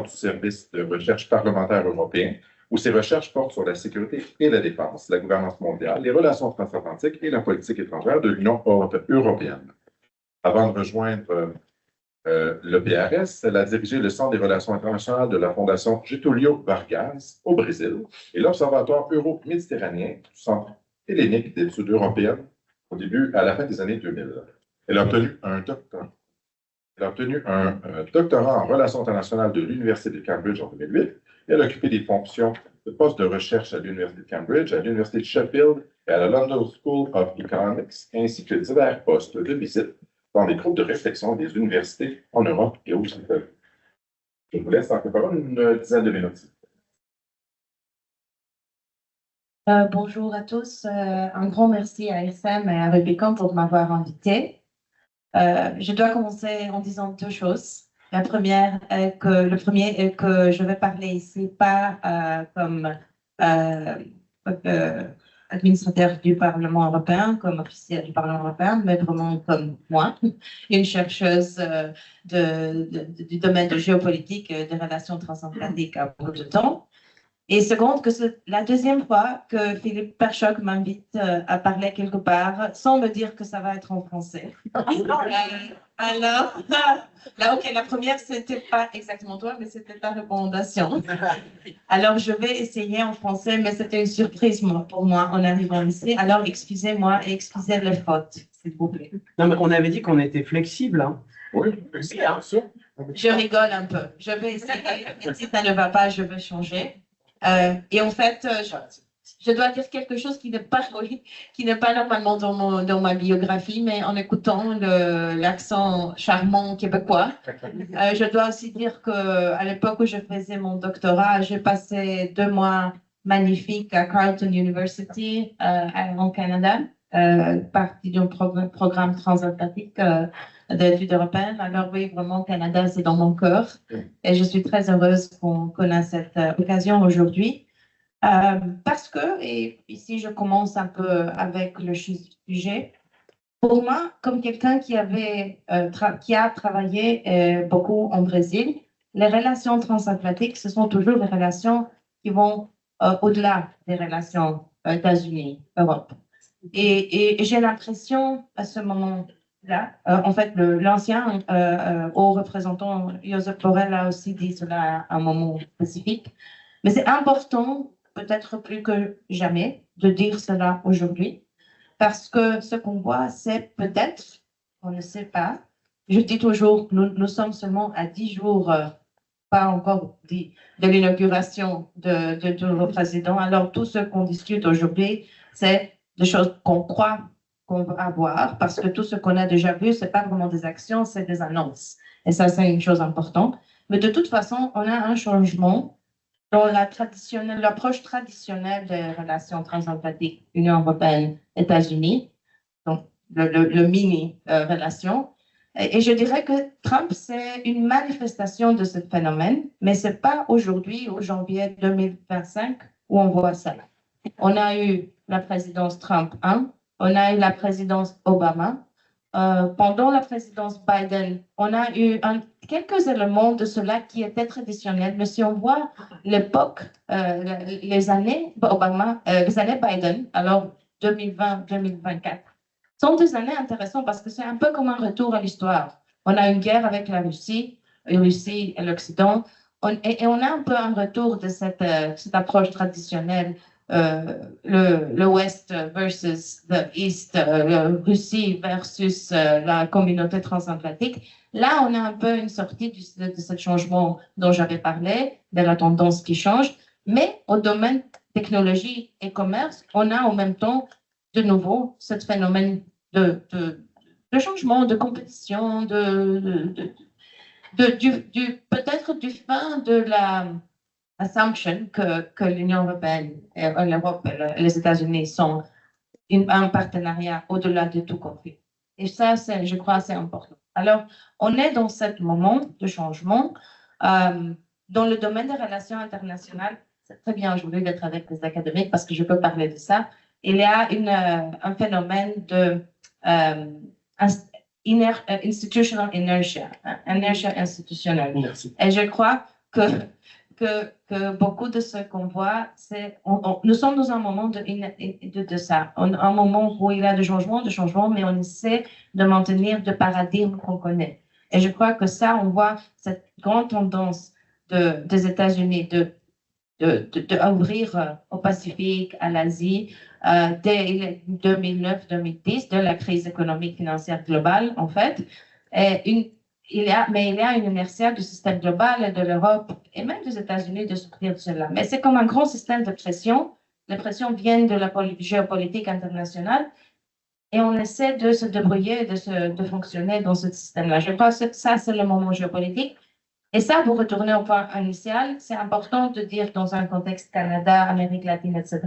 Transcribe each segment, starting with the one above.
du service de recherche parlementaire européen, où ses recherches portent sur la sécurité et la défense, la gouvernance mondiale, les relations transatlantiques et la politique étrangère de l'Union européenne. Avant de rejoindre le PRS, elle a dirigé le Centre des relations internationales de la Fondation Getúlio Vargas au Brésil et l'Observatoire euro-méditerranéen du Centre hellénique d'études européennes à la fin des années 2000. Elle a obtenu un doctorat en relations internationales de l'Université de Cambridge en 2008 et elle a occupé des fonctions de poste de recherche à l'Université de Cambridge, à l'Université de Sheffield et à la London School of Economics, ainsi que divers postes de visite dans des groupes de réflexion des universités en Europe et aux États-Unis. Je vous laisse en parole une dizaine de minutes. Bonjour à tous. Un grand merci à SM et à Rubicon pour m'avoir invité. Je dois commencer en disant deux choses. La première est que je vais parler ici pas comme administrateur du Parlement européen, comme officiel du Parlement européen, mais vraiment comme moi, une chercheuse du domaine de géopolitique et des relations transatlantiques à beaucoup de temps. Et seconde, que c'est la deuxième fois que Philippe Perchoc m'invite à parler quelque part sans me dire que ça va être en français. Alors, là, ok, la première, c'était pas exactement toi, mais c'était ta recommandation. Alors, je vais essayer en français, mais c'était une surprise pour moi en arrivant ici. Alors, excusez-moi et excusez les fautes, s'il vous plaît. Non, mais on avait dit qu'on était flexible. Hein. Oui, bien sûr. Je rigole un peu. Je vais essayer. Et si ça ne va pas, je vais changer. Et en fait, je dois dire quelque chose qui n'est pas normalement dans ma biographie, mais en écoutant l'accent charmant québécois, je dois aussi dire qu'à l'époque où je faisais mon doctorat, j'ai passé 2 mois magnifiques à Carleton University en Canada, partie d'un programme transatlantique d'études européennes. Alors oui, vraiment, Canada, c'est dans mon cœur. Et je suis très heureuse qu'on a cette occasion aujourd'hui. Parce que, et ici je commence un peu avec le sujet, pour moi, comme quelqu'un qui a travaillé beaucoup en Brésil, les relations transatlantiques, ce sont toujours des relations qui vont au-delà des relations États-Unis-Europe. Et j'ai l'impression à ce moment-là, en fait, l'ancien haut représentant Josep Borrell a aussi dit cela à un moment spécifique, mais c'est important, peut-être plus que jamais, de dire cela aujourd'hui, parce que ce qu'on voit, c'est peut-être, on ne sait pas, je dis toujours, nous sommes seulement à 10 jours, pas encore de l'inauguration de nouveau président, alors tout ce qu'on discute aujourd'hui, c'est des choses qu'on croit qu'on va avoir, parce que tout ce qu'on a déjà vu, ce n'est pas vraiment des actions, c'est des annonces. Et ça, c'est une chose importante. Mais de toute façon, on a un changement dans l'approche traditionnelle des relations transatlantiques, Union européenne, États-Unis, donc le mini-relation. Et je dirais que Trump, c'est une manifestation de ce phénomène, mais ce n'est pas aujourd'hui, au janvier 2025, où on voit ça. On a eu la présidence Trump 1, on a eu la présidence Obama. Pendant la présidence Biden, on a eu quelques éléments de cela qui étaient traditionnels, mais si on voit l'époque, les années Biden, alors 2020-2024, sont des années intéressantes parce que c'est un peu comme un retour à l'histoire. On a une guerre avec la Russie et l'Occident, et on a un peu un retour de cette approche traditionnelle. Le West versus le East, la Russie versus la communauté transatlantique. Là, on a un peu une sortie de ce changement dont j'avais parlé, de la tendance qui change, mais au domaine technologie et commerce, on a en même temps de nouveau ce phénomène de changement, de compétition, peut-être du fin de la assumption que l'Union européenne, l'Europe et les États-Unis sont un partenariat au-delà de tout conflit. Et ça, je crois, c'est important. Alors, on est dans ce moment de changement. Dans le domaine des relations internationales, c'est très bien aujourd'hui d'être avec les académiques parce que je peux parler de ça. Il y a un phénomène de institutional inertia institutionnelle. Et je crois que beaucoup de ce qu'on voit, nous sommes dans un moment de ça, un moment où il y a des changements, mais on essaie de maintenir le paradigme qu'on connaît. Et je crois que ça, on voit cette grande tendance des États-Unis d'ouvrir au Pacifique, à l'Asie, dès 2009-2010, de la crise économique financière globale, en fait. Et il y a une inertie du système global et de l'Europe et même des États-Unis de sortir de cela. Mais c'est comme un grand système de pression. Les pressions viennent de la géopolitique internationale et on essaie de se débrouiller, de fonctionner dans ce système-là. Je crois que ça, c'est le moment géopolitique. Et ça, pour retourner au point initial, c'est important de dire dans un contexte Canada, Amérique latine, etc.,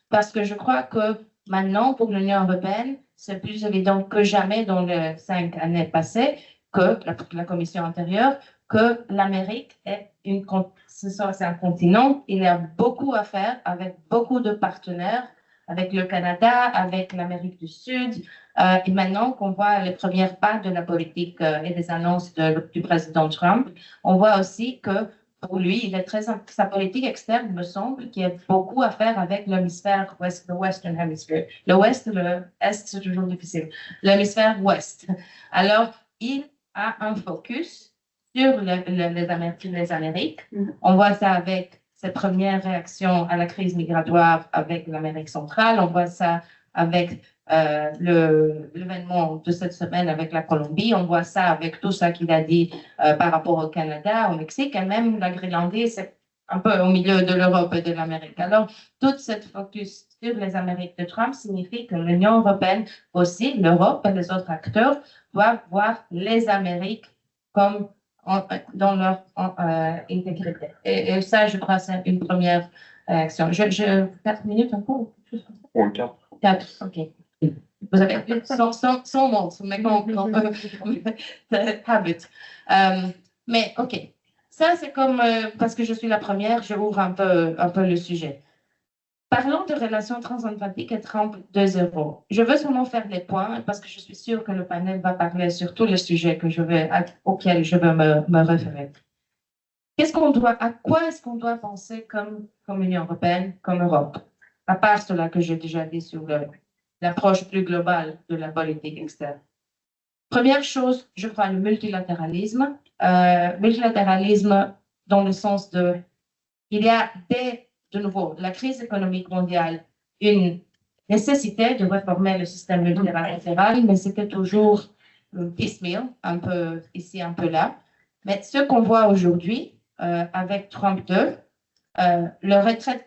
parce que je crois que maintenant, pour l'Union européenne, c'est plus évident que jamais dans les 5 années passées, que la commission antérieure, que l'Amérique est c'est un continent, il y a beaucoup à faire avec beaucoup de partenaires, avec le Canada, avec l'Amérique du Sud, et maintenant qu'on voit les premières pas de la politique et des annonces du président Trump, on voit aussi que pour lui, sa politique externe, me semble, qu'il y a beaucoup à faire avec l'hémisphère ouest, le Western Hemisphere. Le Ouest, le Est, c'est toujours difficile. L'hémisphère Ouest. Alors, il a un focus sur les Amériques. On voit ça avec ses premières réactions à la crise migratoire avec l'Amérique centrale. On voit ça avec l'événement de cette semaine avec la Colombie. On voit ça avec tout ça qu'il a dit par rapport au Canada, au Mexique, et même la Groenlandie, c'est un peu au milieu de l'Europe et de l'Amérique. Alors, toute cette focus sur les Amériques de Trump signifie que l'Union européenne aussi, l'Europe et les autres acteurs doivent voir les Amériques comme dans leur intégrité. Et ça, je crois, c'est une première action. 4 minutes encore? Pour 4. 4, OK. Vous avez son montre, mais habit. Mais OK. Ça, c'est comme, parce que je suis la première, je ouvre un peu le sujet. Parlons de relations transatlantiques et Trump 2.0. Je veux seulement faire les points parce que je suis sûre que le panel va parler sur tous les sujets auxquels je veux me référer. À quoi est-ce qu'on doit penser comme Union européenne, comme Europe, à part cela que j'ai déjà dit sur l'approche plus globale de la politique externe? Première chose, je crois le multilatéralisme. Multilatéralisme dans le sens il y a de nouveau, la crise économique mondiale, une nécessité de réformer le système multilatéral, mais c'était toujours piecemeal, un peu ici, un peu là. Mais ce qu'on voit aujourd'hui avec Trump 2, le retraite,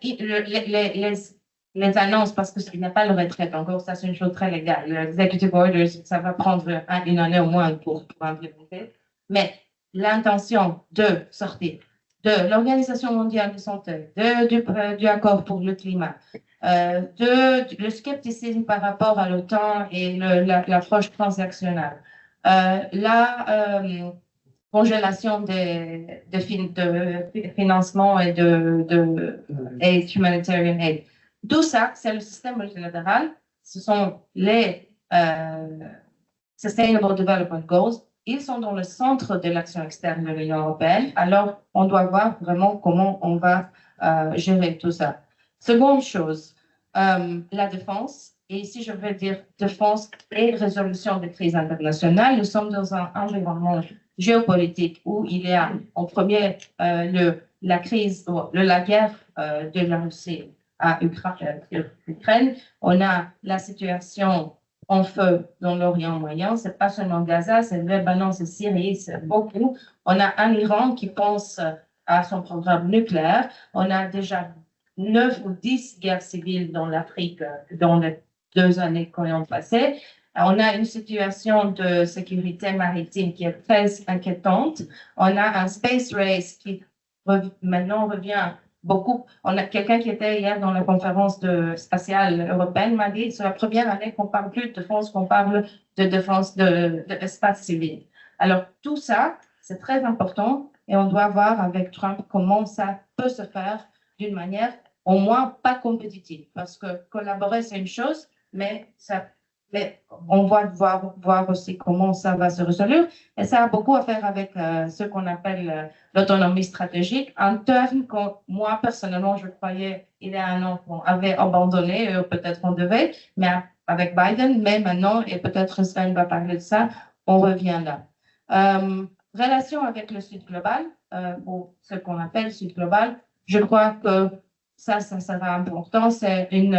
les annonces, parce qu'il n'y a pas le retraite encore, ça c'est une chose très légale. L'executive orders, ça va prendre une année au moins pour implémenter. Mais l'intention de sortir de l'Organisation mondiale de santé, du accord pour le climat, le scepticisme par rapport à l'OTAN et l'approche transactionnelle, la congélation de financement et de aid, humanitarian aid. Tout ça, c'est le système multilatéral. Ce sont les Sustainable Development Goals. Ils sont dans le centre de l'action externe de l'Union européenne. Alors, on doit voir vraiment comment on va gérer tout ça. Seconde chose, la défense. Et ici, je veux dire défense et résolution des crises internationales. Nous sommes dans un environnement géopolitique où il y a en premier la guerre de la Russie à Ukraine. On a la situation en feu dans l'Orient moyen. C'est pas seulement Gaza, c'est le Liban, c'est Syrie, c'est beaucoup. On a un Iran qui pense à son programme nucléaire. On a déjà 9 ou 10 guerres civiles dans l'Afrique dans les 2 années qui ont passé. On a une situation de sécurité maritime qui est très inquiétante. On a un space race qui maintenant revient beaucoup. On a quelqu'un qui était hier dans la conférence spatiale européenne m'a dit c'est la première année qu'on parle plus de défense, qu'on parle de défense de l'espace civil. Alors tout ça, c'est très important et on doit voir avec Trump comment ça peut se faire d'une manière au moins pas compétitive parce que collaborer c'est une chose, mais ça mais on va devoir voir aussi comment ça va se résoudre. Et ça a beaucoup à faire avec ce qu'on appelle l'autonomie stratégique, un terme que moi, personnellement, je croyais il y a un an qu'on avait abandonné, peut-être on devait, mais avec Biden, mais maintenant, et peut-être Sven va parler de ça, on revient là. Relation avec le Sud global, ou ce qu'on appelle Sud global, je crois que ça sera important. C'est une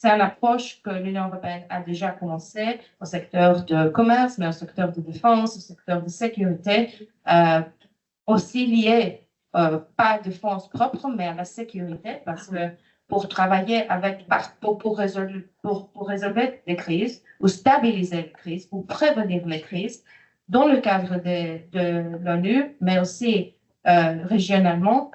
approche que l'Union européenne a déjà commencé au secteur de commerce, mais au secteur de défense, au secteur de sécurité, aussi lié, pas à défense propre, mais à la sécurité, parce que pour travailler avec, pour résoudre des crises, ou stabiliser les crises, ou prévenir les crises, dans le cadre de l'ONU, mais aussi régionalement,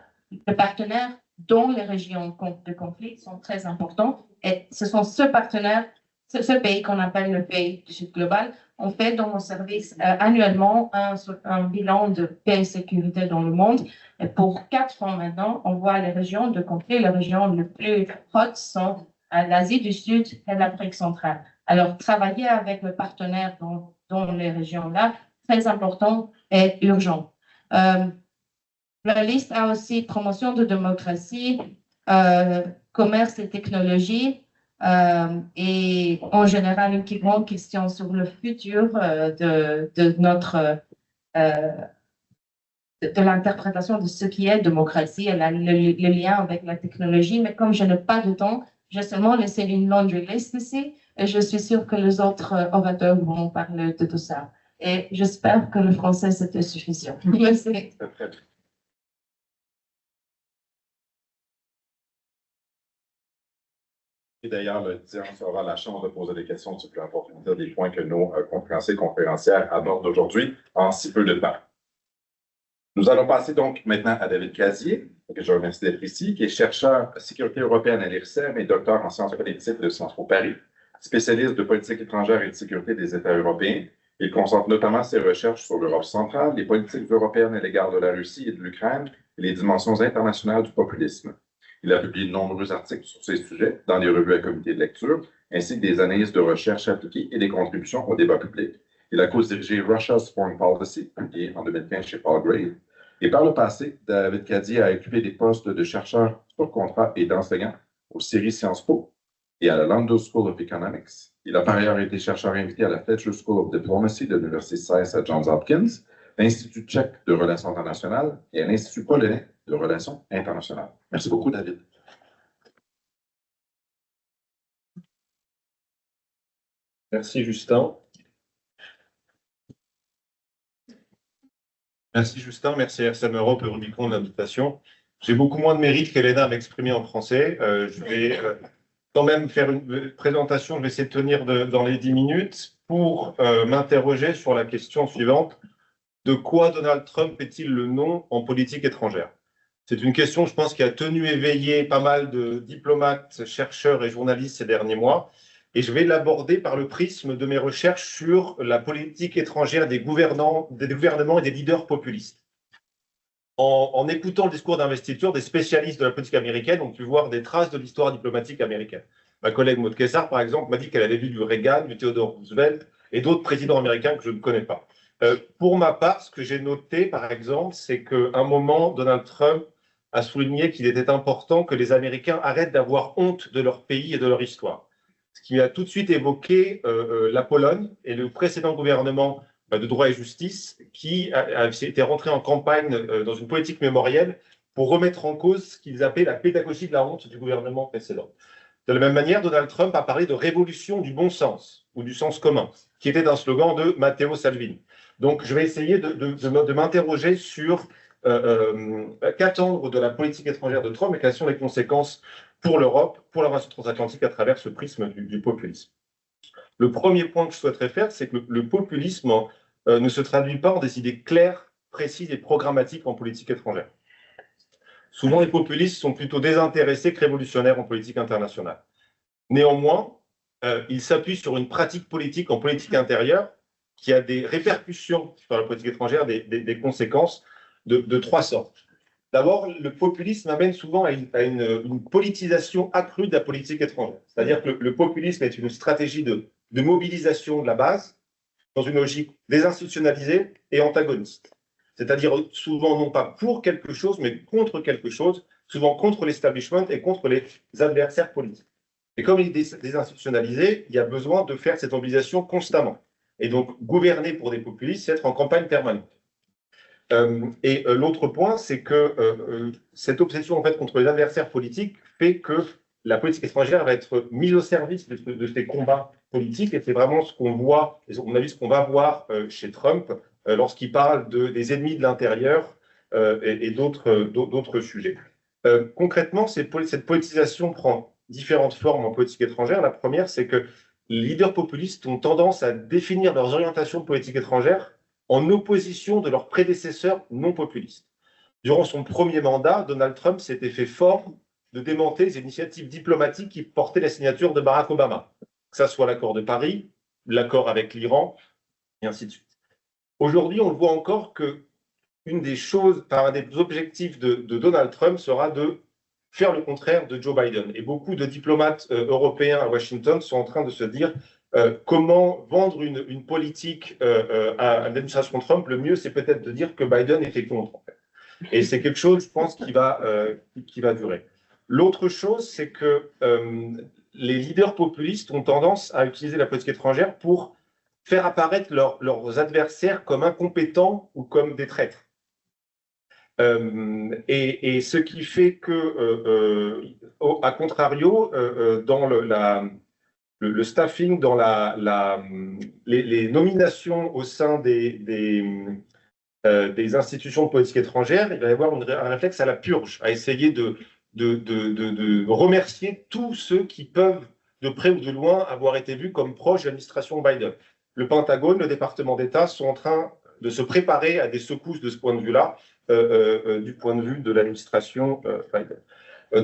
les partenaires dans les régions de conflit sont très importants. Et ce sont ce partenaire, ce pays qu'on appelle le pays du Sud global. On fait dans nos services annuellement un bilan de paix et sécurité dans le monde. Et pour 4 ans maintenant, on voit les régions de conflit. Les régions les plus hautes sont l'Asie du Sud et l'Afrique centrale. Alors, travailler avec le partenaire dans les régions-là, très important et urgent. La liste a aussi promotion de démocratie, commerce et technologie, et en général une grande question sur le futur de notre de l'interprétation de ce qui est démocratie et le lien avec la technologie. Mais comme je n'ai pas de temps, j'ai seulement laissé une laundry list ici et je suis sûre que les autres orateurs vont parler de tout ça. Et j'espère que le français c'était suffisant. Merci. Et d'ailleurs, l'audience aura la chance de poser des questions supplémentaires des points que nos conférenciers et conférencières abordent aujourd'hui en si peu de temps. Nous allons passer donc maintenant à David Casier, que je remercie d'être ici, qui est chercheur sécurité européenne à l'IRSEM et docteur en sciences politiques de Sciences Po Paris, spécialiste de politique étrangère et de sécurité des États européens. Il concentre notamment ses recherches sur l'Europe centrale, les politiques européennes à l'égard de la Russie et de l'Ukraine et les dimensions internationales du populisme. Il a publié de nombreux articles sur ces sujets dans les revues à comité de lecture, ainsi que des analyses de recherche appliquées et des contributions au débat public. Il a co-dirigé Russia's Foreign Policy, publié en 2015 chez Paul Gray. Et par le passé, David Cadier a occupé des postes de chercheur sur contrat et d'enseignant au CERI Sciences Po et à la London School of Economics. Il a par ailleurs été chercheur invité à la Fletcher School of Diplomacy de l'Université Zeiss à Johns Hopkins, l'Institut tchèque de relations internationales et à l'Institut polonais de relations internationales. Merci beaucoup, David. Merci, Justin. Merci, Justin. Merci à RSM Europe et Rubicon de l'invitation. J'ai beaucoup moins de mérite qu'Elena à m'exprimer en français. Je vais quand même faire une présentation. Je vais essayer de tenir dans les 10 minutes pour m'interroger sur la question suivante. De quoi Donald Trump est-il le nom en politique étrangère? C'est une question, je pense, qui a tenu éveillé pas mal de diplomates, chercheurs et journalistes ces derniers mois. Et je vais l'aborder par le prisme de mes recherches sur la politique étrangère des gouvernements et des leaders populistes. En écoutant le discours d'investiture des spécialistes de la politique américaine, on peut voir des traces de l'histoire diplomatique américaine. Ma collègue Maud Kessar, par exemple, m'a dit qu'elle avait lu du Reagan, du Theodore Roosevelt et d'autres présidents américains que je ne connais pas. Pour ma part, ce que j'ai noté, par exemple, c'est qu'à un moment, Donald Trump a souligné qu'il était important que les Américains arrêtent d'avoir honte de leur pays et de leur histoire. Ce qui a tout de suite évoqué la Pologne et le précédent gouvernement de droit et justice qui était rentré en campagne dans une politique mémorielle pour remettre en cause ce qu'ils appelaient la pédagogie de la honte du gouvernement précédent. De la même manière, Donald Trump a parlé de révolution du bon sens ou du sens commun, qui était un slogan de Matteo Salvini. Donc, je vais essayer de m'interroger sur qu'attendre de la politique étrangère de Trump et quelles sont les conséquences pour l'Europe, pour la relation transatlantique à travers ce prisme du populisme. Le premier point que je souhaiterais faire, c'est que le populisme ne se traduit pas en des idées claires, précises et programmatiques en politique étrangère. Souvent, les populistes sont plutôt désintéressés que révolutionnaires en politique internationale. Néanmoins, ils s'appuient sur une pratique politique en politique intérieure qui a des répercussions sur la politique étrangère, des conséquences de 3 sortes. D'abord, le populisme amène souvent à une politisation accrue de la politique étrangère. C'est-à-dire que le populisme est une stratégie de mobilisation de la base dans une logique désinstitutionnalisée et antagoniste. C'est-à-dire souvent non pas pour quelque chose, mais contre quelque chose, souvent contre l'establishment et contre les adversaires politiques. Et comme il est désinstitutionnalisé, il y a besoin de faire cette mobilisation constamment. Et donc, gouverner pour des populistes, c'est être en campagne permanente. L'autre point, c'est que cette obsession en fait, contre les adversaires politiques fait que la politique étrangère va être mise au service de ces combats politiques, et c'est vraiment ce qu'on voit, et on a vu ce qu'on va voir chez Trump lorsqu'il parle des ennemis de l'intérieur et d'autres sujets. Concrètement, cette politisation prend différentes formes en politique étrangère. La première, c'est que les leaders populistes ont tendance à définir leurs orientations de politique étrangère en opposition de leurs prédécesseurs non populistes. Durant son premier mandat, Donald Trump s'était fait fort de démonter les initiatives diplomatiques qui portaient la signature de Barack Obama, que ce soit l'accord de Paris, l'accord avec l'Iran, et ainsi de suite. Aujourd'hui, on le voit encore que un des objectifs de Donald Trump sera de faire le contraire de Joe Biden. Et beaucoup de diplomates européens à Washington sont en train de se dire comment vendre une politique à l'administration Trump. Le mieux, c'est peut-être de dire que Biden était contre. En fait. Et c'est quelque chose, je pense, qui va durer. L'autre chose, c'est que les leaders populistes ont tendance à utiliser la politique étrangère pour faire apparaître leurs adversaires comme incompétents ou comme des traîtres. Et ce qui fait que, à contrario, dans le staffing, dans les nominations au sein des institutions de politique étrangère, il va y avoir un réflexe à la purge, à essayer de remercier tous ceux qui peuvent, de près ou de loin, avoir été vus comme proches de l'administration Biden. Le Pentagone, le département d'État sont en train de se préparer à des secousses de ce point de vue-là, du point de vue de l'administration Biden.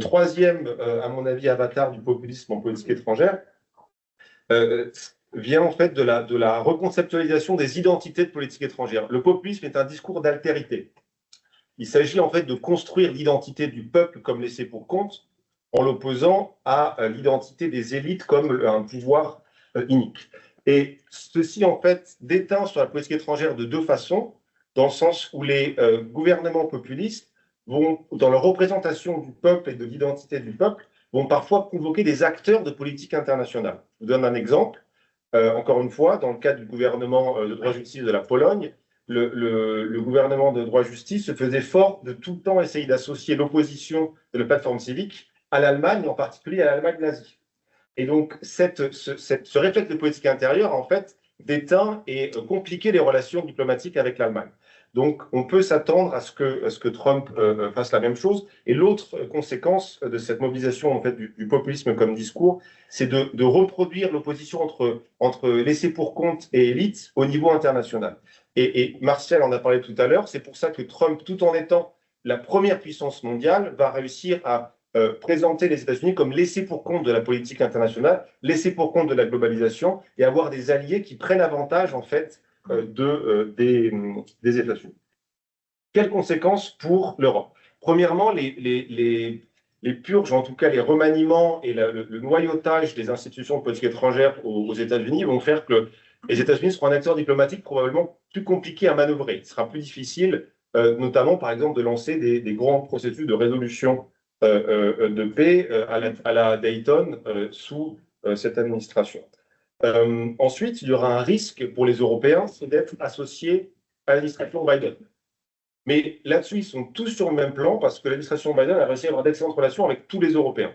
Troisième, à mon avis, avatar du populisme en politique étrangère, vient en fait de la reconceptualisation des identités de politique étrangère. Le populisme est un discours d'altérité. Il s'agit en fait de construire l'identité du peuple comme laissé pour compte, en l'opposant à l'identité des élites comme un pouvoir inique. Et ceci, en fait, déteint sur la politique étrangère de deux façons, dans le sens où les gouvernements populistes vont, dans leur représentation du peuple et de l'identité du peuple, vont parfois convoquer des acteurs de politique internationale. Je vous donne un exemple. Encore une fois, dans le cadre du gouvernement de droit-justice de la Pologne, le gouvernement de droit-justice se faisait fort de tout le temps essayer d'associer l'opposition de la plateforme civique à l'Allemagne, en particulier à l'Allemagne nazie. Et donc, ce réflexe de politique intérieure, en fait, déteint et compliquait les relations diplomatiques avec l'Allemagne. Donc, on peut s'attendre à ce que Trump fasse la même chose. Et l'autre conséquence de cette mobilisation en fait, du populisme comme discours, c'est de reproduire l'opposition entre laissés-pour-compte et élite au niveau international. Et Martial en a parlé tout à l'heure, c'est pour ça que Trump, tout en étant la première puissance mondiale, va réussir à présenter les États-Unis comme laissés-pour-compte de la politique internationale, laissés-pour-compte de la globalisation, et avoir des alliés qui prennent avantage, en fait, des États-Unis. Quelles conséquences pour l'Europe? Premièrement, les purges, en tout cas les remaniements et le noyautage des institutions de politique étrangère aux États-Unis vont faire que les États-Unis seront un acteur diplomatique probablement plus compliqué à manœuvrer. Il sera plus difficile, notamment par exemple, de lancer des grands processus de résolution de paix à la Dayton sous cette administration. Ensuite, il y aura un risque pour les Européens, c'est d'être associés à l'administration Biden. Mais là-dessus, ils sont tous sur le même plan parce que l'administration Biden a réussi à avoir d'excellentes relations avec tous les Européens.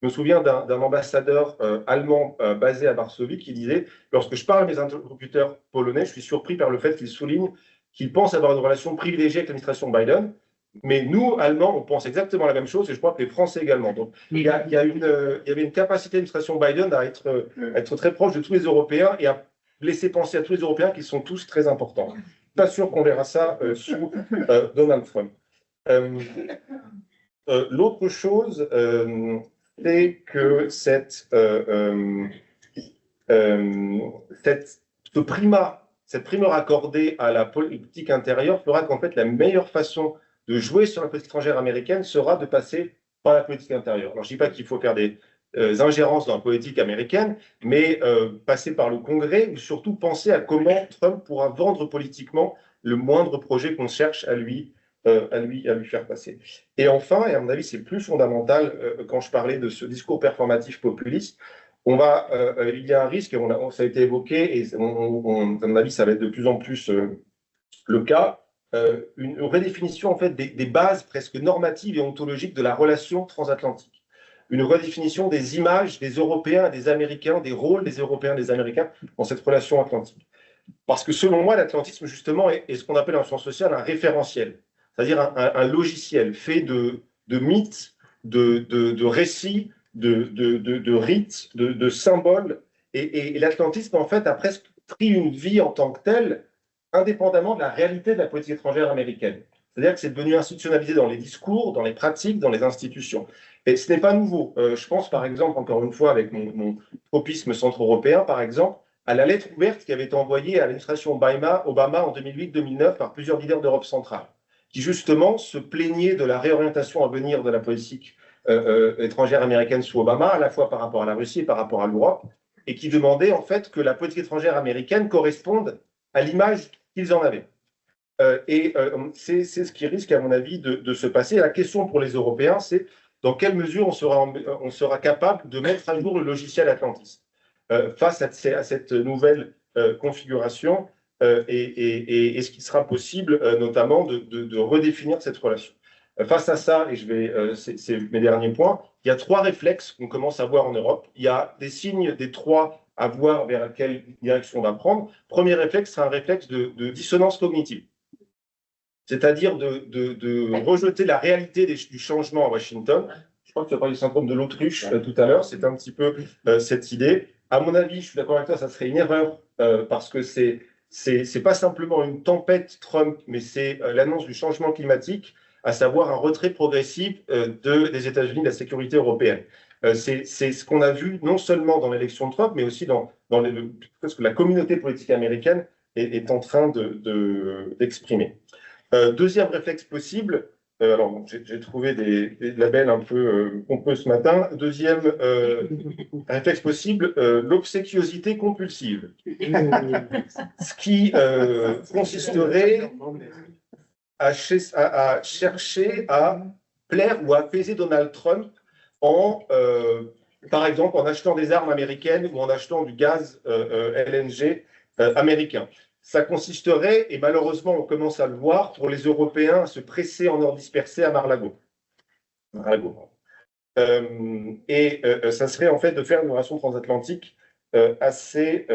Je me souviens d'un ambassadeur allemand basé à Varsovie qui disait « Lorsque je parle à mes interlocuteurs polonais, je suis surpris par le fait qu'ils soulignent qu'ils pensent avoir une relation privilégiée avec l'administration Biden. Mais nous, Allemands, on pense exactement la même chose et je crois que les Français également. » Donc, il y avait une capacité de l'administration Biden à être très proche de tous les Européens et à laisser penser à tous les Européens qu'ils sont tous très importants. Pas sûr qu'on verra ça sous Donald Trump. L'autre chose, c'est que cette primeur accordée à la politique intérieure fera qu'en fait la meilleure façon de jouer sur la politique étrangère américaine sera de passer par la politique intérieure. Alors, je ne dis pas qu'il faut faire des ingérences dans la politique américaine, mais passer par le Congrès ou surtout penser à comment Trump pourra vendre politiquement le moindre projet qu'on cherche à lui faire passer. Et enfin, et à mon avis, c'est plus fondamental quand je parlais de ce discours performatif populiste, il y a un risque, et ça a été évoqué, et à mon avis, ça va être de plus en plus le cas, une redéfinition en fait des bases presque normatives et ontologiques de la relation transatlantique. Une redéfinition des images des Européens et des Américains, des rôles des Européens et des Américains dans cette relation atlantique. Parce que selon moi, l'atlantisme, justement, est ce qu'on appelle en sciences sociales un référentiel, c'est-à-dire un logiciel fait de mythes, de récits, de rites, de symboles. Et l'atlantisme, en fait, a presque pris une vie en tant que telle, indépendamment de la réalité de la politique étrangère américaine. C'est-à-dire que c'est devenu institutionnalisé dans les discours, dans les pratiques, dans les institutions. Et ce n'est pas nouveau. Je pense, par exemple, encore une fois, avec mon tropisme centre-européen, par exemple, à la lettre ouverte qui avait été envoyée à l'administration Obama en 2008-2009 par plusieurs leaders d'Europe centrale, qui justement se plaignaient de la réorientation à venir de la politique étrangère américaine sous Obama, à la fois par rapport à la Russie et par rapport à l'Europe, et qui demandaient en fait que la politique étrangère américaine corresponde à l'image qu'ils en avaient. C'est ce qui risque, à mon avis, de se passer. La question pour les Européens, c'est dans quelle mesure on sera capable de mettre à jour le logiciel atlantiste face à cette nouvelle configuration et est-ce qu'il sera possible notamment de redéfinir cette relation. Face à ça, et c'est mes derniers points, il y a 3 réflexes qu'on commence à voir en Europe. Il y a des signes des 3 à voir vers quelle direction on va prendre. Premier réflexe sera un réflexe de dissonance cognitive, c'est-à-dire de rejeter la réalité du changement à Washington. Je crois que tu as parlé du syndrome de l'autruche tout à l'heure, c'est un petit peu cette idée. À mon avis, je suis d'accord avec toi, ça serait une erreur parce que c'est pas simplement une tempête Trump, mais c'est l'annonce du changement climatique, à savoir un retrait progressif des États-Unis de la sécurité européenne. C'est ce qu'on a vu non seulement dans l'élection de Trump, mais aussi dans ce que la communauté politique américaine est en train d'exprimer. Deuxième réflexe possible, alors bon, j'ai trouvé des labels un peu pompeux ce matin. Deuxième réflexe possible, l'obséquiosité compulsive, ce qui consisterait à chercher à plaire ou à apaiser Donald Trump par exemple, en achetant des armes américaines ou en achetant du gaz LNG américain. Ça consisterait, et malheureusement on commence à le voir, pour les Européens à se presser en ordre dispersé à Mar-a-Lago. Ça serait en fait de faire une relation transatlantique assez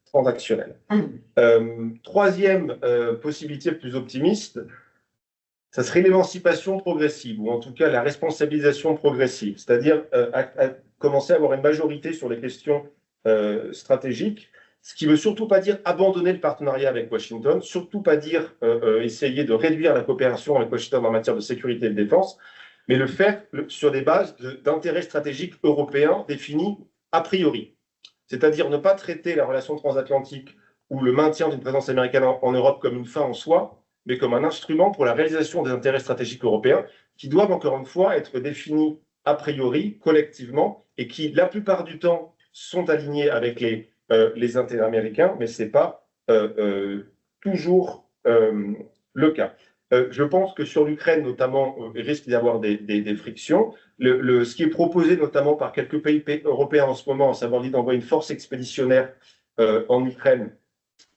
transactionnelle. Troisième possibilité plus optimiste, ça serait l'émancipation progressive, ou en tout cas la responsabilisation progressive, c'est-à-dire à commencer à avoir une majorité sur les questions stratégiques, ce qui ne veut surtout pas dire abandonner le partenariat avec Washington, surtout pas dire essayer de réduire la coopération avec Washington en matière de sécurité et de défense, mais le faire sur des bases d'intérêts stratégiques européens définis a priori. C'est-à-dire ne pas traiter la relation transatlantique ou le maintien d'une présence américaine en Europe comme une fin en soi, mais comme un instrument pour la réalisation des intérêts stratégiques européens qui doivent encore une fois être définis a priori, collectivement, et qui, la plupart du temps, sont alignés avec les intérêts américains, mais ce n'est pas toujours le cas. Je pense que sur l'Ukraine, notamment, il risque d'y avoir des frictions. Ce qui est proposé notamment par quelques pays européens en ce moment, à savoir l'idée d'envoyer une force expéditionnaire en Ukraine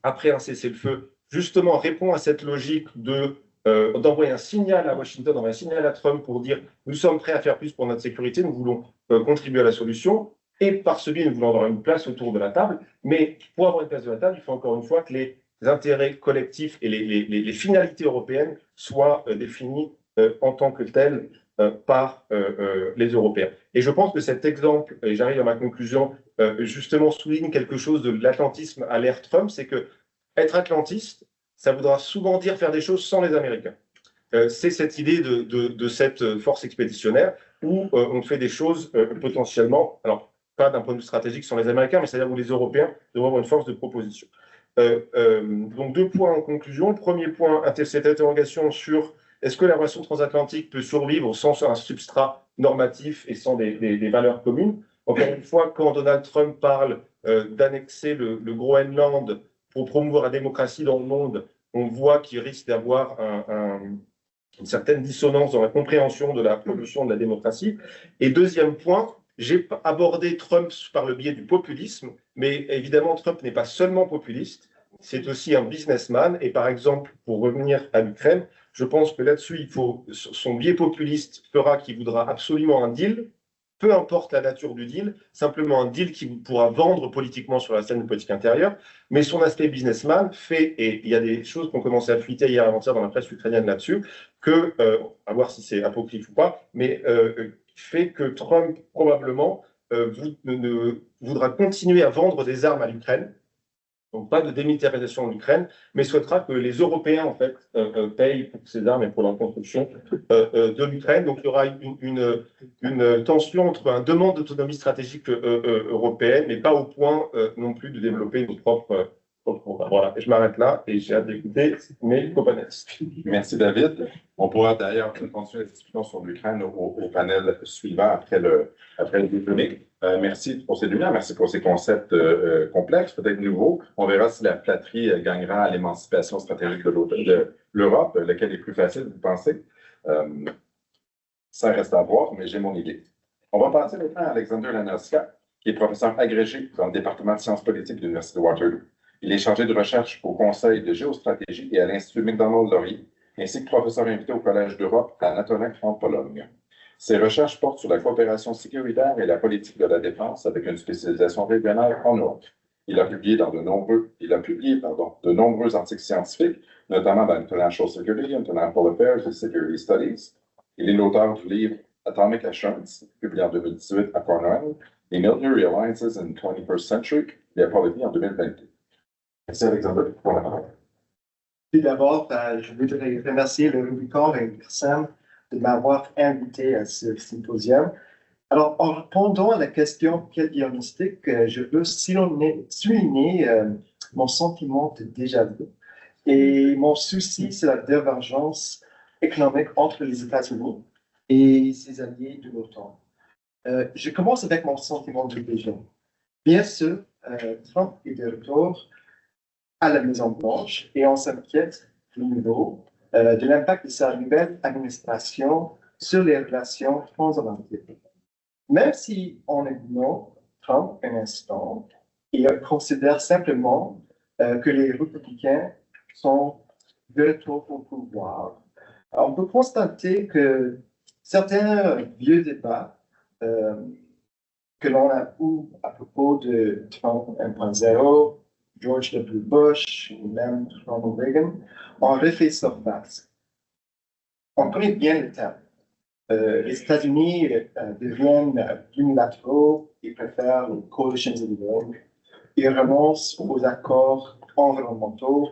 après un cessez-le-feu, justement répond à cette logique d'envoyer un signal à Washington, d'envoyer un signal à Trump pour dire nous sommes prêts à faire plus pour notre sécurité, nous voulons contribuer à la solution, et par ce biais, nous voulons avoir une place autour de la table. Mais pour avoir une place de la table, il faut encore une fois que les intérêts collectifs et les finalités européennes soient définis en tant que tels par les Européens. Et je pense que cet exemple, et j'arrive à ma conclusion, justement souligne quelque chose de l'atlantisme à l'ère Trump, c'est que être atlantiste, ça voudra souvent dire faire des choses sans les Américains. C'est cette idée de cette force expéditionnaire où on fait des choses potentiellement, alors pas d'un point de vue stratégique sans les Américains, mais c'est-à-dire où les Européens devraient avoir une force de proposition. Donc, 2 points en conclusion. Le premier point, cette interrogation sur est-ce que la relation transatlantique peut survivre sans un substrat normatif et sans des valeurs communes. Encore une fois, quand Donald Trump parle d'annexer le Groenland pour promouvoir la démocratie dans le monde, on voit qu'il risque d'avoir une certaine dissonance dans la compréhension de la promotion de la démocratie. Et deuxième point, j'ai abordé Trump par le biais du populisme, mais évidemment, Trump n'est pas seulement populiste, c'est aussi un businessman. Et par exemple, pour revenir à l'Ukraine, je pense que là-dessus, son biais populiste fera qu'il voudra absolument un deal, peu importe la nature du deal, simplement un deal qui pourra vendre politiquement sur la scène politique intérieure. Mais son aspect businessman fait, et il y a des choses qui ont commencé à fuiter hier avant-hier dans la presse ukrainienne là-dessus, à voir si c'est apocryphe ou pas, mais fait que Trump probablement voudra continuer à vendre des armes à l'Ukraine. Donc, pas de démilitarisation en Ukraine, mais souhaitera que les Européens, en fait, payent pour ces armes et pour la construction de l'Ukraine. Donc, il y aura une tension entre une demande d'autonomie stratégique européenne, mais pas au point non plus de développer nos propres programmes. Voilà, et je m'arrête là et j'ai hâte d'écouter mes copanesques. Merci, David. On pourra d'ailleurs continuer la discussion sur l'Ukraine au panel suivant après le déjeuner. Merci pour ces lumières, merci pour ces concepts complexes, peut-être nouveaux. On verra si la flatterie gagnera à l'émancipation stratégique de l'Europe, lequel est plus facile, vous pensez? Ça reste à voir, mais j'ai mon idée. On va passer maintenant à Alexander Lanoska, qui est professeur agrégé dans le département de sciences politiques de l'Université de Waterloo. Il est chargé de recherche au Conseil de géostratégie et à l'Institut Macdonald-Laurier, ainsi que professeur invité au Collège d'Europe à Natonek en Pologne. Ses recherches portent sur la coopération sécuritaire et la politique de la défense avec une spécialisation régionale en Europe. Il a publié de nombreux articles scientifiques, notamment dans International Security, International Affairs et Security Studies. Il est l'auteur du livre Atomic Assurance, publié en 2018 à Cornell, et Military Alliances in the 21st Century, il a publié en 2022. Merci Alexandre pour la parole. Tout d'abord, je voudrais remercier le Rubicon et personne de m'avoir invité à ce symposium. Alors, en répondant à la question quelle diagnostic, je veux souligner mon sentiment de déjà-vu et mon souci sur la divergence économique entre les États-Unis et ses alliés de l'OTAN. Je commence avec mon sentiment de déjà. Bien sûr, Trump est de retour à la Maison-Blanche et on s'inquiète de nouveau de l'impact de sa nouvelle administration sur les relations transatlantiques. Même si on ignore Trump un instant et considère simplement que les républicains sont de retour au pouvoir, on peut constater que certains vieux débats que l'on a eu à propos de Trump 1.0, George W. Bush ou même Ronald Reagan ont refait surface. On connaît bien le terme. Les États-Unis deviennent unilatéraux, ils préfèrent les coalitions of the world, ils renoncent aux accords environnementaux,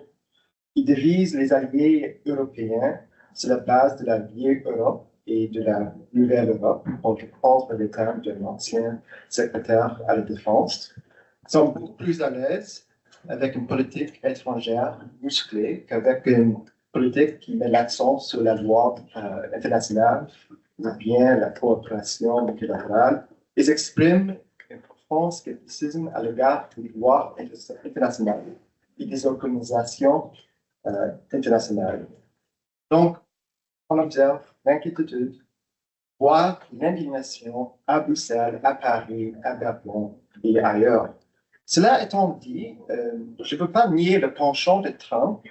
ils divisent les alliés européens sur la base de la vieille Europe et de la nouvelle Europe, pour reprendre les termes de l'ancien secrétaire à la Défense. Ils sont beaucoup plus à l'aise avec une politique étrangère musclée qu'avec une politique qui met l'accent sur la loi internationale ou bien la coopération multilatérale. Ils expriment un profond scepticisme à l'égard du droit international et des organisations internationales. Donc, on observe l'inquiétude, voire l'indignation à Bruxelles, à Paris, à Berlin et ailleurs. Cela étant dit, je ne veux pas nier le penchant de Trump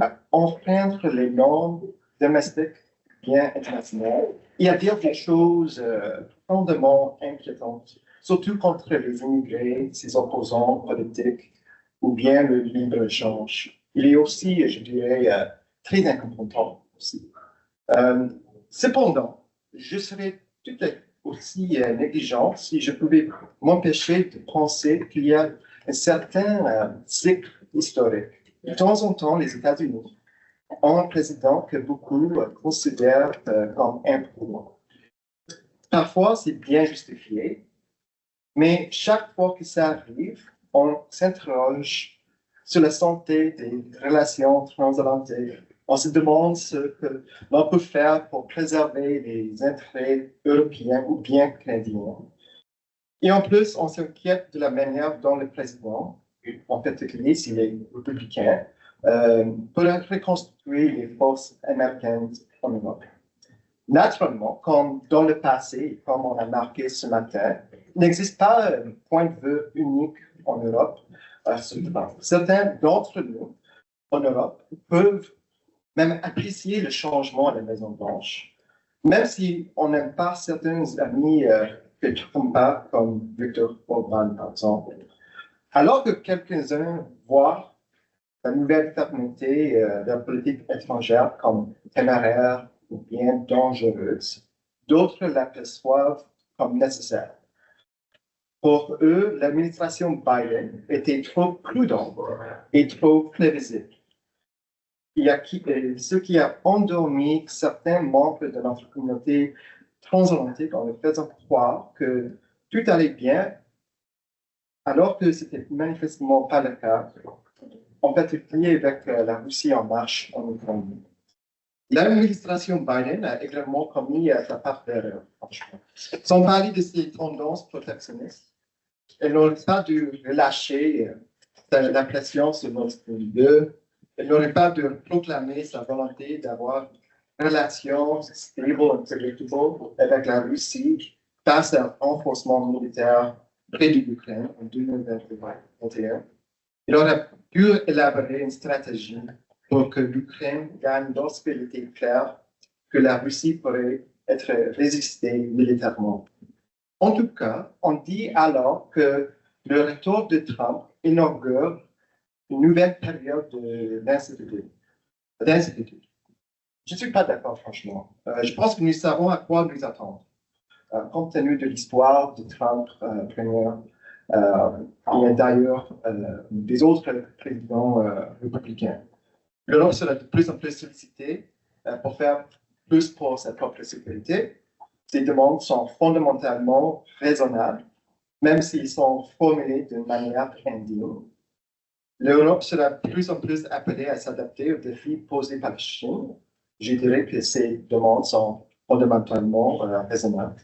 à enfreindre les normes domestiques bien internationales et à dire des choses profondément inquiétantes, surtout contre les immigrés, ses opposants politiques ou bien le libre-échange. Il est aussi, je dirais, très incompétent aussi. Cependant, je serais tout aussi négligent si je pouvais m'empêcher de penser qu'il y a un certain cycle historique. De temps en temps, les États-Unis ont un président que beaucoup considèrent comme imprudent. Parfois, c'est bien justifié, mais chaque fois que ça arrive, on s'interroge sur la santé des relations transatlantiques. On se demande ce que l'on peut faire pour préserver les intérêts européens ou bien canadiens. Et en plus, on s'inquiète de la manière dont le président, en particulier s'il est républicain, peut reconstruire les forces américaines en Europe. Naturellement, comme dans le passé, comme on a marqué ce matin, il n'existe pas un point de vue unique en Europe. Certains d'entre nous en Europe peuvent même apprécier le changement à la Maison-Blanche, même si on n'aime pas certains amis que Trump a, comme Viktor Orban, par exemple. Alors que quelques-uns voient la nouvelle fermeté de la politique étrangère comme téméraire ou bien dangereuse, d'autres l'aperçoivent comme nécessaire. Pour eux, l'administration Biden était trop prudente et trop prévisible. Il y a ce qui a endormi certains membres de notre communauté transatlantique en leur faisant croire que tout allait bien, alors que ce n'était manifestement pas le cas, en particulier avec la Russie en marche en Ukraine. L'administration Biden a également commis sa part d'erreur, franchement. Sans parler de ses tendances protectionnistes, elle n'aurait pas dû relâcher la pression sur notre pays. Elle n'aurait pas dû proclamer sa volonté d'avoir une relation stable et predictable avec la Russie face à un renforcement militaire près de l'Ukraine en 2021. Il aurait pu élaborer une stratégie pour que l'Ukraine gagne l'hospitalité claire que la Russie pourrait être résistée militairement. En tout cas, on dit alors que le retour de Trump inaugure une nouvelle période d'incertitude. Je ne suis pas d'accord, franchement. Je pense que nous savons à quoi nous attendre. Compte tenu de l'histoire de Trump, premier, et d'ailleurs des autres présidents républicains. L'Europe sera de plus en plus sollicitée pour faire plus pour sa propre sécurité. Ces demandes sont fondamentalement raisonnables, même s'ils sont formulés d'une manière indigne. L'Europe sera de plus en plus appelée à s'adapter aux défis posés par la Chine. Je dirais que ces demandes sont fondamentalement raisonnables.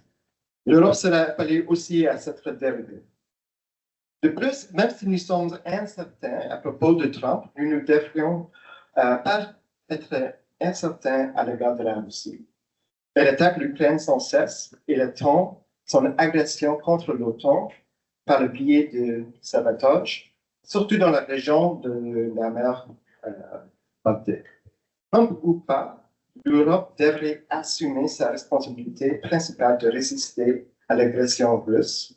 L'Europe sera appelée aussi à s'être dérivée. De plus, même si nous sommes incertains à propos de Trump, nous ne devrions pas être incertains à l'égard de la Russie. Elle attaque l'Ukraine sans cesse et elle étend son agression contre l'OTAN par le biais de sabotage, surtout dans la région de la mer Baltique. Trump ou pas, l'Europe devrait assumer sa responsabilité principale de résister à l'agression russe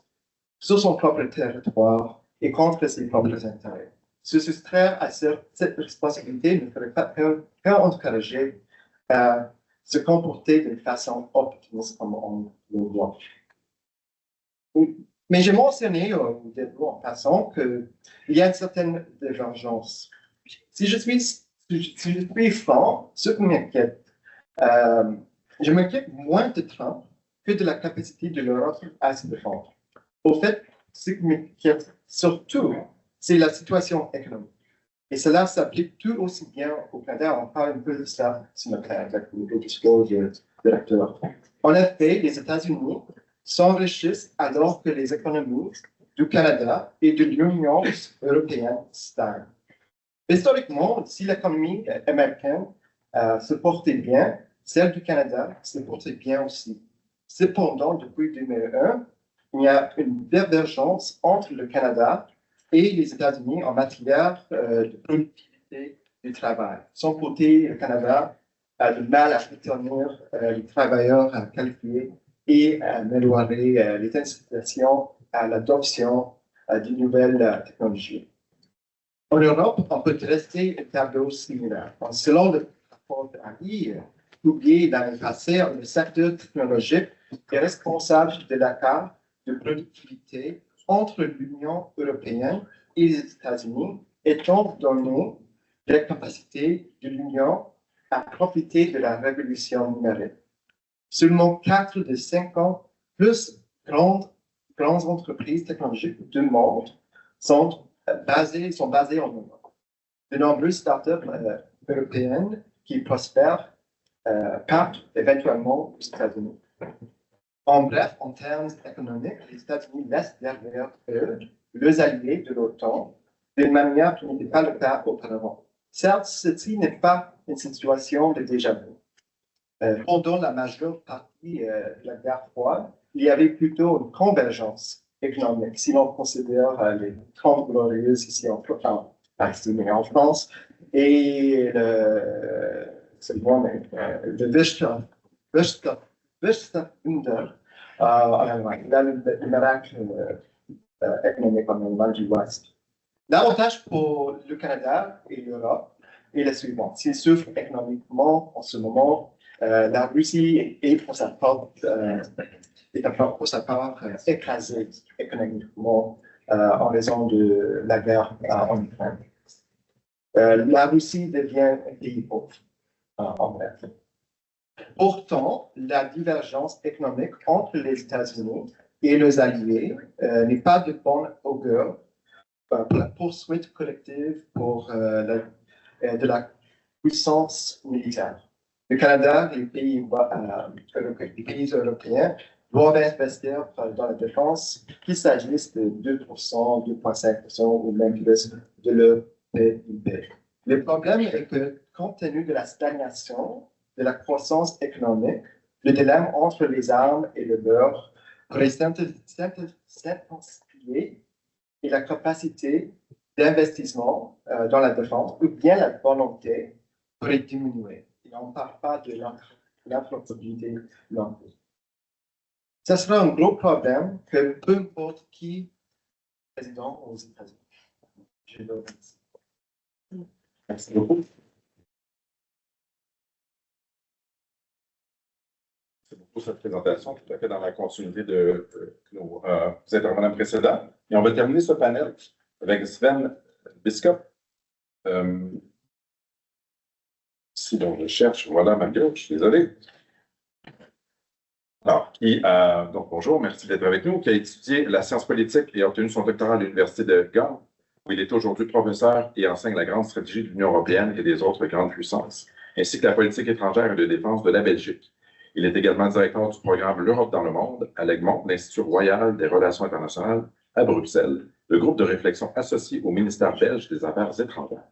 sur son propre territoire et contre ses propres intérêts. Se soustraire à cette responsabilité ne ferait pas qu'encourager à se comporter d'une façon optimiste comme on le voit. Mais j'ai mentionné au début en passant qu'il y a une certaine divergence. Si je suis franc, ce qui m'inquiète, je m'inquiète moins de Trump que de la capacité de l'Europe à se défendre. Au fait, ce qui m'inquiète surtout, c'est la situation économique. Et cela s'applique tout aussi bien au Canada. On parle un peu de ça ce matin avec le discours du directeur. En effet, les États-Unis s'enrichissent alors que les économies du Canada et de l'Union européenne stagnent. Historiquement, si l'économie américaine se portait bien, celle du Canada se portait bien aussi. Cependant, depuis 2001, il y a une divergence entre le Canada et les États-Unis en matière de productivité du travail. Son côté, le Canada a du mal à retenir les travailleurs qualifiés et à améliorer les incitations à l'adoption de nouvelles technologies. En Europe, on peut dresser un tableau similaire. Selon le rapport d'AI, publié l'année passée, le secteur technologique est responsable de l'écart de productivité entre l'Union européenne et les États-Unis, étant donné la capacité de l'Union à profiter de la révolution numérique. Seulement 4 des 50 plus grandes entreprises technologiques du monde sont basées en Europe. de nombreuses startups européennes qui prospèrent partent éventuellement aux États-Unis. En bref, en termes économiques, les États-Unis laissent derrière eux leurs alliés de l'OTAN d'une manière qui n'était pas le cas auparavant. Certes, ceci n'est pas une situation de déjà-vu. Pendant la majeure partie de la guerre froide, il y avait plutôt une convergence économique. Si l'on considère les 30 glorieuses ici en Palestine et en France, et le Wirtschaftswunder en Allemagne, le miracle économique en Allemagne du Ouest. L'avantage pour le Canada et l'Europe est le suivant. S'ils souffrent économiquement en ce moment, la Russie est pour sa part écrasée économiquement en raison de la guerre en Ukraine. La Russie devient un pays pauvre, en bref. Pourtant, la divergence économique entre les États-Unis et leurs alliés n'est pas de bon augure pour la poursuite collective de la puissance militaire. Le Canada et les pays européens doivent investir dans la défense, qu'il s'agisse de 2%, 2,5% ou même plus de leur PIB. Le problème est que, compte tenu de la stagnation, de la croissance économique, le dilemme entre les armes et le beurre pourrait s'intensifier et la capacité d'investissement dans la défense ou bien la volonté pourrait diminuer. Et on ne parle pas de l'inflexibilité non plus. Ce sera un gros problème que peu importe qui est président aux États-Unis. Je vous remercie. Merci beaucoup. Merci beaucoup pour cette présentation, tout à fait dans la continuité de nos intervenants précédents. Et on va terminer ce panel avec Sven Biskup. Si donc je cherche, voilà ma gauche, désolé. Alors, donc bonjour, merci d'être avec nous, qui a étudié la science politique et a obtenu son doctorat à l'Université de Gand, où il est aujourd'hui professeur et enseigne la grande stratégie de l'Union européenne et des autres grandes puissances, ainsi que la politique étrangère et de défense de la Belgique. Il est également directeur du programme L'Europe dans le monde à l'Egmont, l'Institut royal des relations internationales à Bruxelles, le groupe de réflexion associé au ministère belge des Affaires étrangères.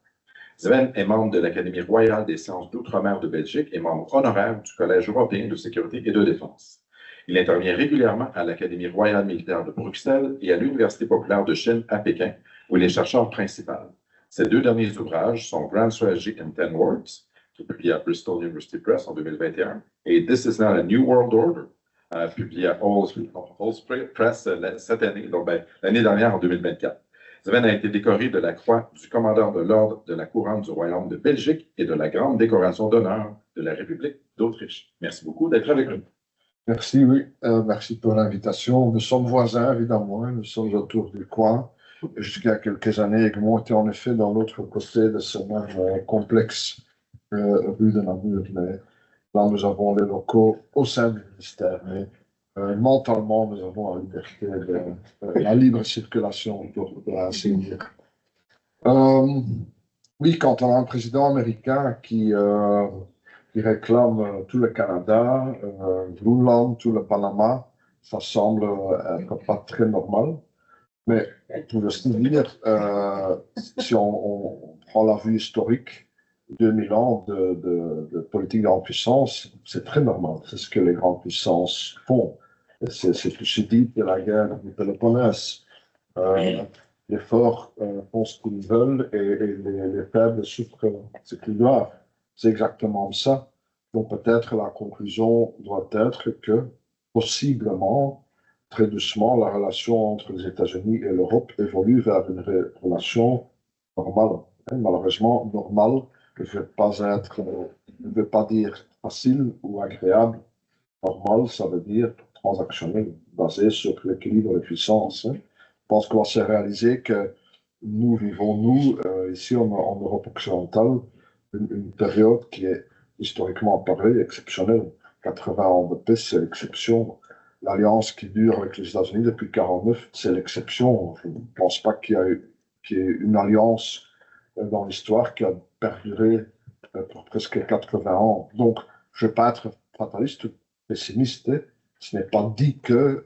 Sven est membre de l'Académie royale des sciences d'outre-mer de Belgique et membre honoraire du Collège européen de sécurité et de défense. Il intervient régulièrement à l'Académie royale militaire de Bruxelles et à l'Université populaire de Chine à Pékin, où il est chercheur principal. Ses deux derniers ouvrages sont Grand Strategy in 10 Words, qui est publié à Bristol University Press en 2021, et This is Not a New World Order, publié à Osprey Press cette année, donc l'année dernière en 2024. Sven a été décoré de la croix du commandeur de l'ordre de la couronne du Royaume de Belgique et de la grande décoration d'honneur de la République d'Autriche. Merci beaucoup d'être avec nous. Merci, oui. Merci pour l'invitation. Nous sommes voisins, évidemment. Nous sommes autour du coin. Jusqu'à quelques années, Egmont était en effet dans l'autre côté de ce même complexe rue de Namur. Mais là, nous avons les locaux au sein du ministère. Mais mentalement, nous avons la liberté la libre circulation, pour ainsi dire. Oui, quand on a un président américain qui réclame tout le Canada, Groenland, tout le Panama, ça semble être pas très normal. Mais pour le dire, si on prend la vue historique, 2000 ans de politique de grande puissance, c'est très normal. C'est ce que les grandes puissances font. C'est tout ce dit de la guerre du Péloponnèse. Les forts font ce qu'ils veulent et les faibles souffrent ce qu'ils doivent. C'est exactement ça. Donc peut-être la conclusion doit être que, possiblement, très doucement, la relation entre les États-Unis et l'Europe évolue vers une relation normale. Malheureusement, normale ne veut pas dire facile ou agréable. Normal, ça veut dire transactionnel, basé sur l'équilibre des puissances. Je pense qu'on va se réaliser que nous vivons, ici en Europe occidentale, une période qui est historiquement parlé exceptionnelle. 80 ans de paix, c'est l'exception. L'alliance qui dure avec les États-Unis depuis 1949, c'est l'exception. Je ne pense pas qu'il y ait une alliance dans l'histoire qui a perduré pour presque 80 ans. Donc, je ne vais pas être fataliste ou pessimiste. Ce n'est pas dit que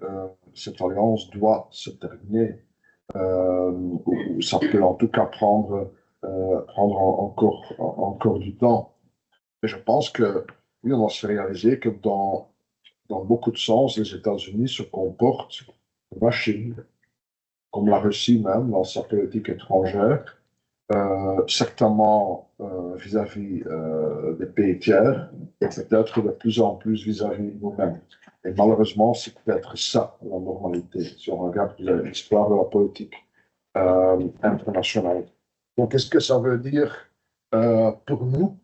cette alliance doit se terminer. Ou ça peut en tout cas prendre encore du temps. Mais je pense que, oui, on doit se réaliser que dans beaucoup de sens, les États-Unis se comportent comme la Chine, comme la Russie même, dans sa politique étrangère, certainement vis-à-vis des pays tiers, et peut-être de plus en plus vis-à-vis de nous-mêmes. Et malheureusement, c'est peut-être ça, la normalité, si on regarde l'histoire de la politique internationale. Donc, qu'est-ce que ça veut dire pour nous?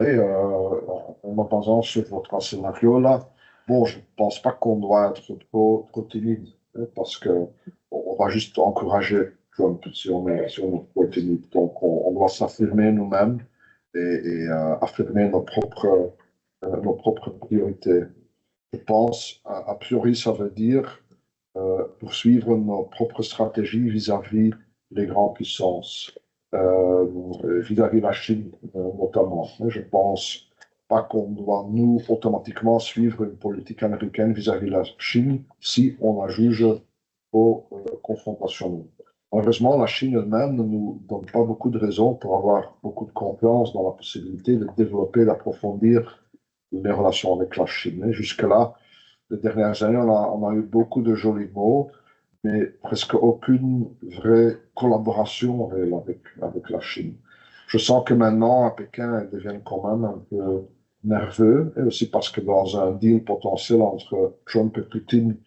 Et en pensant sur votre scénario-là, bon, je ne pense pas qu'on doit être trop timide, hein, parce qu'on va juste encourager Trump si on est trop timide. Donc, on doit s'affirmer nous-mêmes et affirmer nos propres priorités. Je pense, a priori, ça veut dire poursuivre nos propres stratégies vis-à-vis des grandes puissances, vis-à-vis de la Chine notamment. Je pense pas qu'on doit, nous, automatiquement suivre une politique américaine vis-à-vis de la Chine si on la juge aux confrontations. Heureusement, la Chine elle-même ne nous donne pas beaucoup de raisons pour avoir beaucoup de confiance dans la possibilité de développer, d'approfondir les relations avec la Chine. Jusque-là, les dernières années, on a eu beaucoup de jolis mots, mais presque aucune vraie collaboration réelle avec la Chine. Je sens que maintenant, à Pékin, ils deviennent quand même un peu nerveux, et aussi parce que dans un deal potentiel entre Trump et Poutine,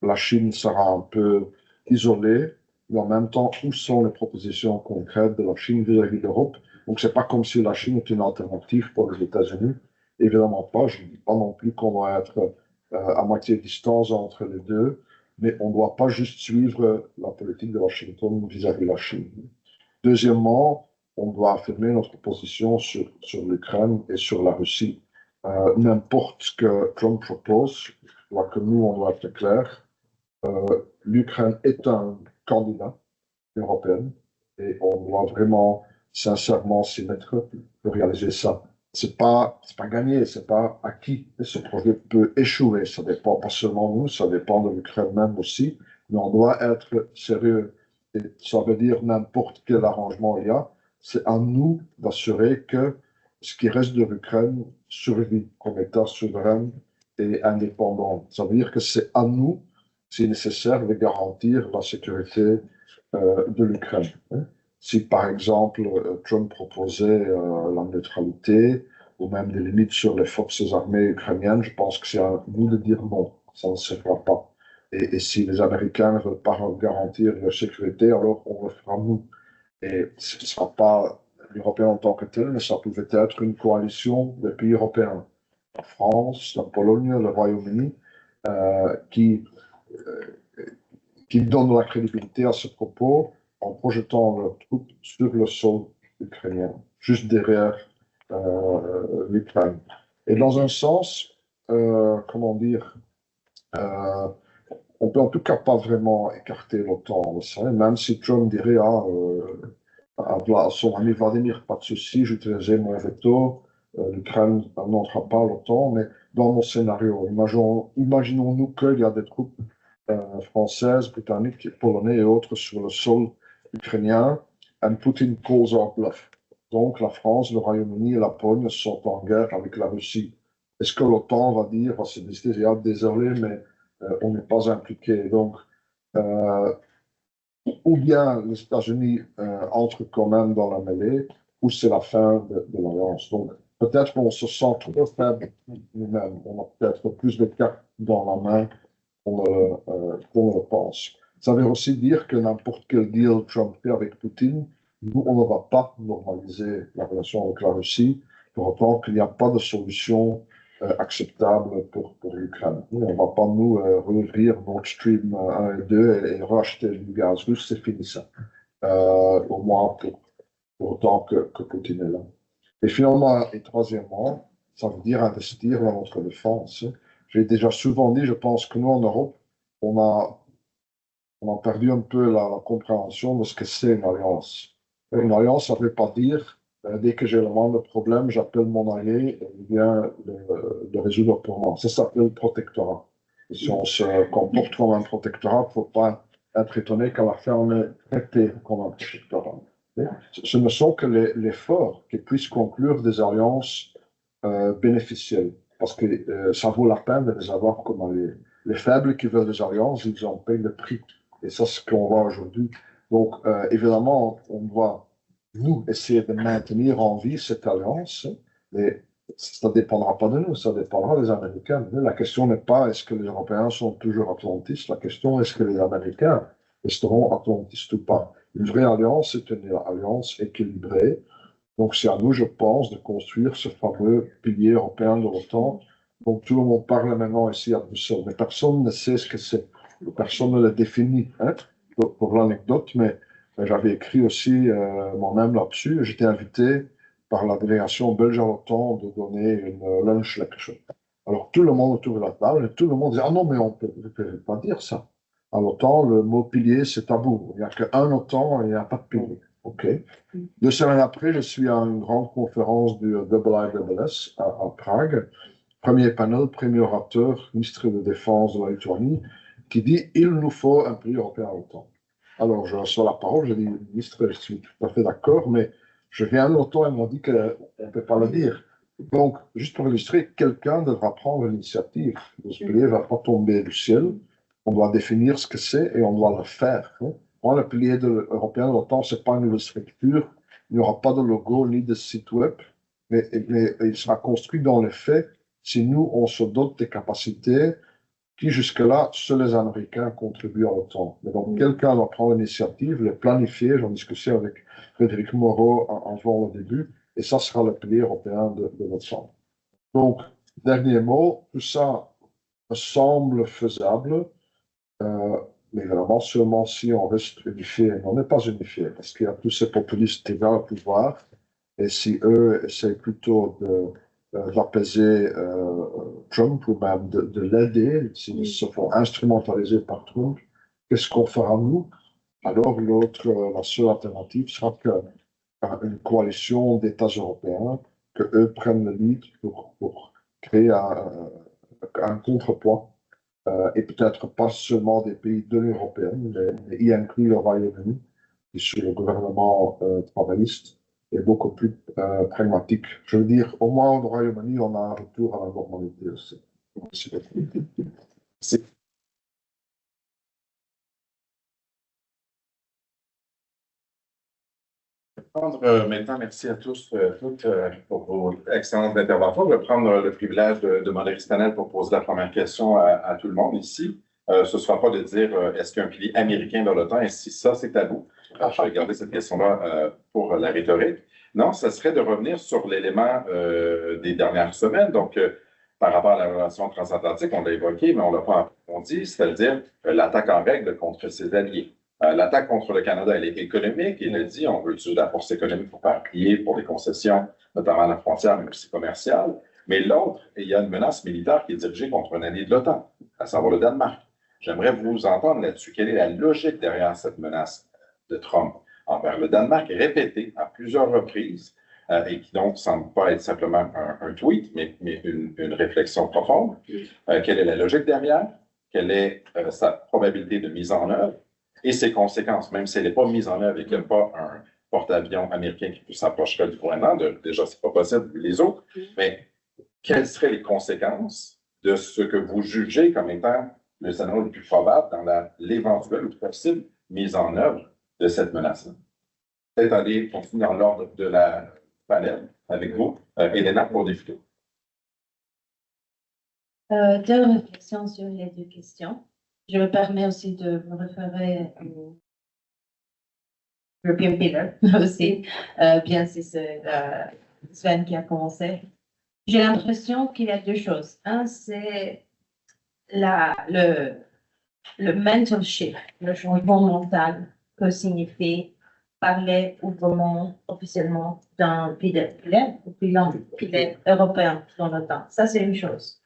la Chine sera un peu isolée, mais en même temps, où sont les propositions concrètes de la Chine vis-à-vis de l'Europe? Donc, c'est pas comme si la Chine est une alternative pour les États-Unis. Évidemment pas. Je ne dis pas non plus qu'on doit être à moitié distance entre les deux, mais on ne doit pas juste suivre la politique de Washington vis-à-vis de la Chine. Deuxièmement, on doit affirmer notre position sur l'Ukraine et sur la Russie. N'importe ce que Trump propose, je crois que nous, on doit être clair. L'Ukraine est un candidat européen et on doit vraiment sincèrement s'y mettre pour réaliser ça. C'est pas gagné, c'est pas acquis. Et ce projet peut échouer. Ça dépend pas seulement de nous, ça dépend de l'Ukraine même aussi. Mais on doit être sérieux. Et ça veut dire n'importe quel arrangement il y a, c'est à nous d'assurer que ce qui reste de l'Ukraine survit comme État souverain et indépendant. Ça veut dire que c'est à nous, si nécessaire, de garantir la sécurité de l'Ukraine. Si par exemple Trump proposait la neutralité ou même des limites sur les forces armées ukrainiennes, je pense que c'est à nous de dire non, ça ne se fera pas. Et si les Américains ne veulent pas garantir leur sécurité, alors on le fera nous. Et ce ne sera pas l'Européen en tant que tel, mais ça pouvait être une coalition de pays européens. La France, la Pologne, le Royaume-Uni, qui donnent la crédibilité à ce propos en projetant leurs troupes sur le sol ukrainien, juste derrière l'Ukraine. Et dans un sens, comment dire, on peut en tout cas pas vraiment écarter l'OTAN, même si Trump dirait à son ami Vladimir, pas de souci, j'utiliserai mon veto, l'Ukraine n'entrera pas à l'OTAN, mais dans mon scénario, imaginons-nous qu'il y a des troupes françaises, britanniques, polonais et autres sur le sol ukrainien, and Putin calls our bluff. Donc la France, le Royaume-Uni et la Pologne sont en guerre avec la Russie. Est-ce que l'OTAN va dire, va se décider, désolé, mais on n'est pas impliqué. Donc, ou bien les États-Unis entrent quand même dans la mêlée, ou c'est la fin de l'alliance. Donc, peut-être qu'on se sent trop faible nous-mêmes. On a peut-être plus de cartes dans la main qu'on le pense. Ça veut aussi dire que n'importe quel deal Trump fait avec Poutine, nous, on ne va pas normaliser la relation avec la Russie, pour autant qu'il n'y a pas de solution acceptable pour l'Ukraine. On ne va pas nous rouvrir Nord Stream 1 et 2 et racheter du gaz russe, c'est fini ça. Au moins pour autant que Poutine est là. Et finalement, et troisièmement, ça veut dire investir dans notre défense. J'ai déjà souvent dit, je pense que nous, en Europe, on a perdu un peu la compréhension de ce que c'est une alliance. Une alliance, ça ne veut pas dire, dès que j'ai le moindre problème, j'appelle mon allié et il vient le résoudre pour moi. Ça s'appelle le protectorat. Et si on se comporte comme un protectorat, il ne faut pas être étonné qu'à la fin, on est traité comme un protectorat. Ce ne sont que les forts qui puissent conclure des alliances bénéficielles, parce que ça vaut la peine de les avoir comme alliés. Les faibles qui veulent des alliances, ils en payent le prix. Et ça, c'est ce qu'on voit aujourd'hui. Donc, évidemment, on doit, nous, essayer de maintenir en vie cette alliance, mais ça ne dépendra pas de nous, ça dépendra des Américains. La question n'est pas est-ce que les Européens sont toujours atlantistes, la question est est-ce que les Américains resteront atlantistes ou pas. Une vraie alliance, c'est une alliance équilibrée. Donc, c'est à nous, je pense, de construire ce fameux pilier européen de l'OTAN. Donc, tout le monde parle maintenant ici à Bruxelles, mais personne ne sait ce que c'est. Personne ne le définit, hein, pour l'anecdote, mais j'avais écrit aussi moi-même là-dessus. J'étais invité par la délégation belge à l'OTAN de donner une lunch lecture. Alors, tout le monde autour de la table, et tout le monde disait, ah non, mais on ne peut pas dire ça. À l'OTAN, le mot pilier, c'est tabou. Il n'y a qu'un OTAN et il n'y a pas de pilier. OK. 2 semaines après, je suis à une grande conférence du IISS à Prague. Premier panel, premier orateur, ministre de Défense de la Lituanie, qui dit « Il nous faut un pays européen à l'OTAN ». Alors, je reçois la parole, je dis « Ministre, je suis tout à fait d'accord, mais je viens de l'OTAN et m'ont dit qu'on ne peut pas le dire ». Donc, juste pour illustrer, quelqu'un devra prendre l'initiative. Ce pilier ne va pas tomber du ciel. On doit définir ce que c'est et on doit le faire. Moi, le pilier européen de l'OTAN, ce n'est pas une nouvelle structure. Il n'y aura pas de logo ni de site web, mais il sera construit dans les faits si nous, on se dote des capacités qui, jusque-là, seuls les Américains contribuent à l'OTAN. Mais donc, quelqu'un doit prendre l'initiative, le planifier. J'en discutais avec Frédéric Moreau avant le début, et ça sera le pilier européen de l'OTAN. Donc, dernier mot, tout ça me semble faisable, mais vraiment seulement si on reste unifié. Mais on n'est pas unifié, parce qu'il y a tous ces populistes qui veulent le pouvoir, et si eux essayent plutôt d'apaiser Trump ou même de l'aider, s'ils se font instrumentaliser par Trump, qu'est-ce qu'on fera nous? Alors la seule alternative sera une coalition d'États européens, que eux prennent le lead pour créer un contrepoids, et peut-être pas seulement des pays de l'Union européenne, mais y inclure le Royaume-Uni, qui sous le gouvernement travailliste est beaucoup plus pragmatique. Je veux dire, au moins au Royaume-Uni, on a un retour à la normalité aussi. Maintenant, merci à tous toutes, pour vos excellentes interventions. Je vais prendre le privilège de modérer ce panel pour poser la première question à tout le monde ici. Ce ne sera pas de dire est-ce qu'il y a un pilier américain dans l'OTAN et si ça, c'est tabou. Alors, je vais garder cette question-là pour la rhétorique. Non, ce serait de revenir sur l'élément des dernières semaines. Donc, par rapport à la relation transatlantique, on l'a évoqué, mais on ne l'a pas approfondi, c'est-à-dire l'attaque en règle contre ses alliés. L'attaque contre le Canada, elle est économique. Il a dit on veut utiliser la force économique pour faire plier pour des concessions, notamment à la frontière, mais aussi commerciale. Mais l'autre, il y a une menace militaire qui est dirigée contre un allié de l'OTAN, à savoir le Danemark. J'aimerais vous entendre là-dessus. Quelle est la logique derrière cette menace de Trump envers le Danemark, répétée à plusieurs reprises, et qui donc ne semble pas être simplement un tweet, mais une réflexion profonde. Quelle est la logique derrière? Quelle est sa probabilité de mise en œuvre? Et ses conséquences, même si elle n'est pas mise en œuvre et qu'il n'y a pas un porte-avions américain qui s'approcherait du Groenland, déjà, ce n'est pas possible vu les autres, mais quelles seraient les conséquences de ce que vous jugez comme étant le scénario le plus probable dans l'éventuelle ou possible mise en œuvre de cette menace-là? Peut-être aller continuer dans l'ordre de la panel avec vous. Elena, pour débuter. Deux réflexions sur les deux questions. Je me permets aussi de me référer au European Pillar aussi. Bien, c'est Sven qui a commencé. J'ai l'impression qu'il y a deux choses. Un, c'est le mental shift, le changement mental que signifie parler ouvertement, officiellement d'un pilier européen dans l'OTAN. Ça, c'est une chose.